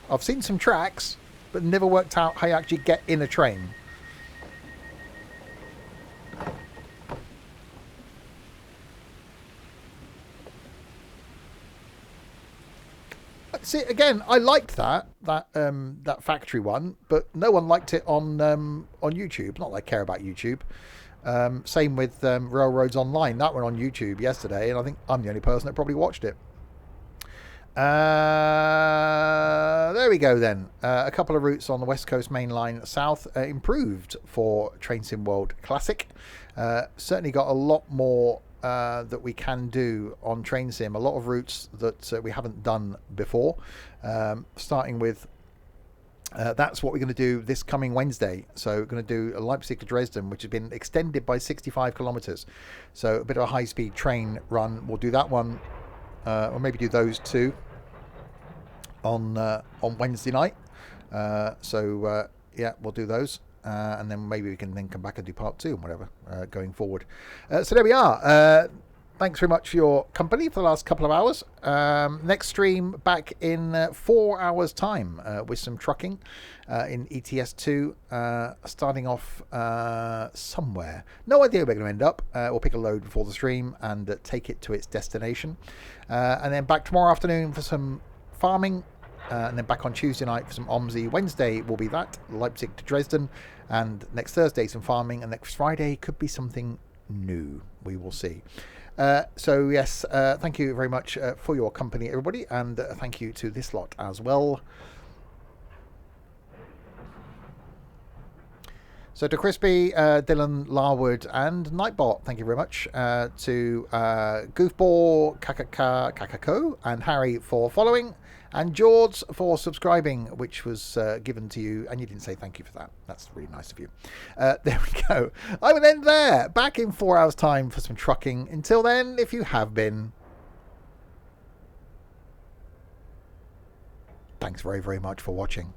I've seen some tracks, but never worked out how you actually get in a train. See, again, I liked that factory one, but no one liked it on YouTube. Not that I care about YouTube. Same with Railroads Online. That went on YouTube yesterday, and I think I'm the only person that probably watched it. There we go then. A couple of routes on the West Coast Main Line South improved for Train Sim World Classic. Certainly got a lot more that we can do on Train Sim. A lot of routes that we haven't done before. Starting with that's what we're going to do this coming Wednesday. So we're going to do Leipzig to Dresden, which has been extended by 65 kilometers. So a bit of a high-speed train run. We'll do that one, or maybe do those two on Wednesday night. Yeah, we'll do those. And then maybe we can then come back and do part 2 and whatever going forward. So there we are. Thanks very much for your company for the last couple of hours. Next stream back in 4 hours' time with some trucking in ETS2, starting off somewhere. No idea where we're going to end up. We'll pick a load before the stream and take it to its destination. And then back tomorrow afternoon for some farming. And then back on Tuesday night for some OMSI. Wednesday will be that, Leipzig to Dresden. And next Thursday, some farming. And next Friday could be something new. We will see. So, yes, thank you very much for your company, everybody. And thank you to this lot as well. So to Crispy, Dylan, Larwood, and Nightbot, thank you very much. To Goofball, Kakako, and Harry for following. And George for subscribing, which was given to you. And you didn't say thank you for that. That's really nice of you. There we go. I will end there. Back in 4 hours' time for some trucking. Until then, if you have been, thanks very, very much for watching.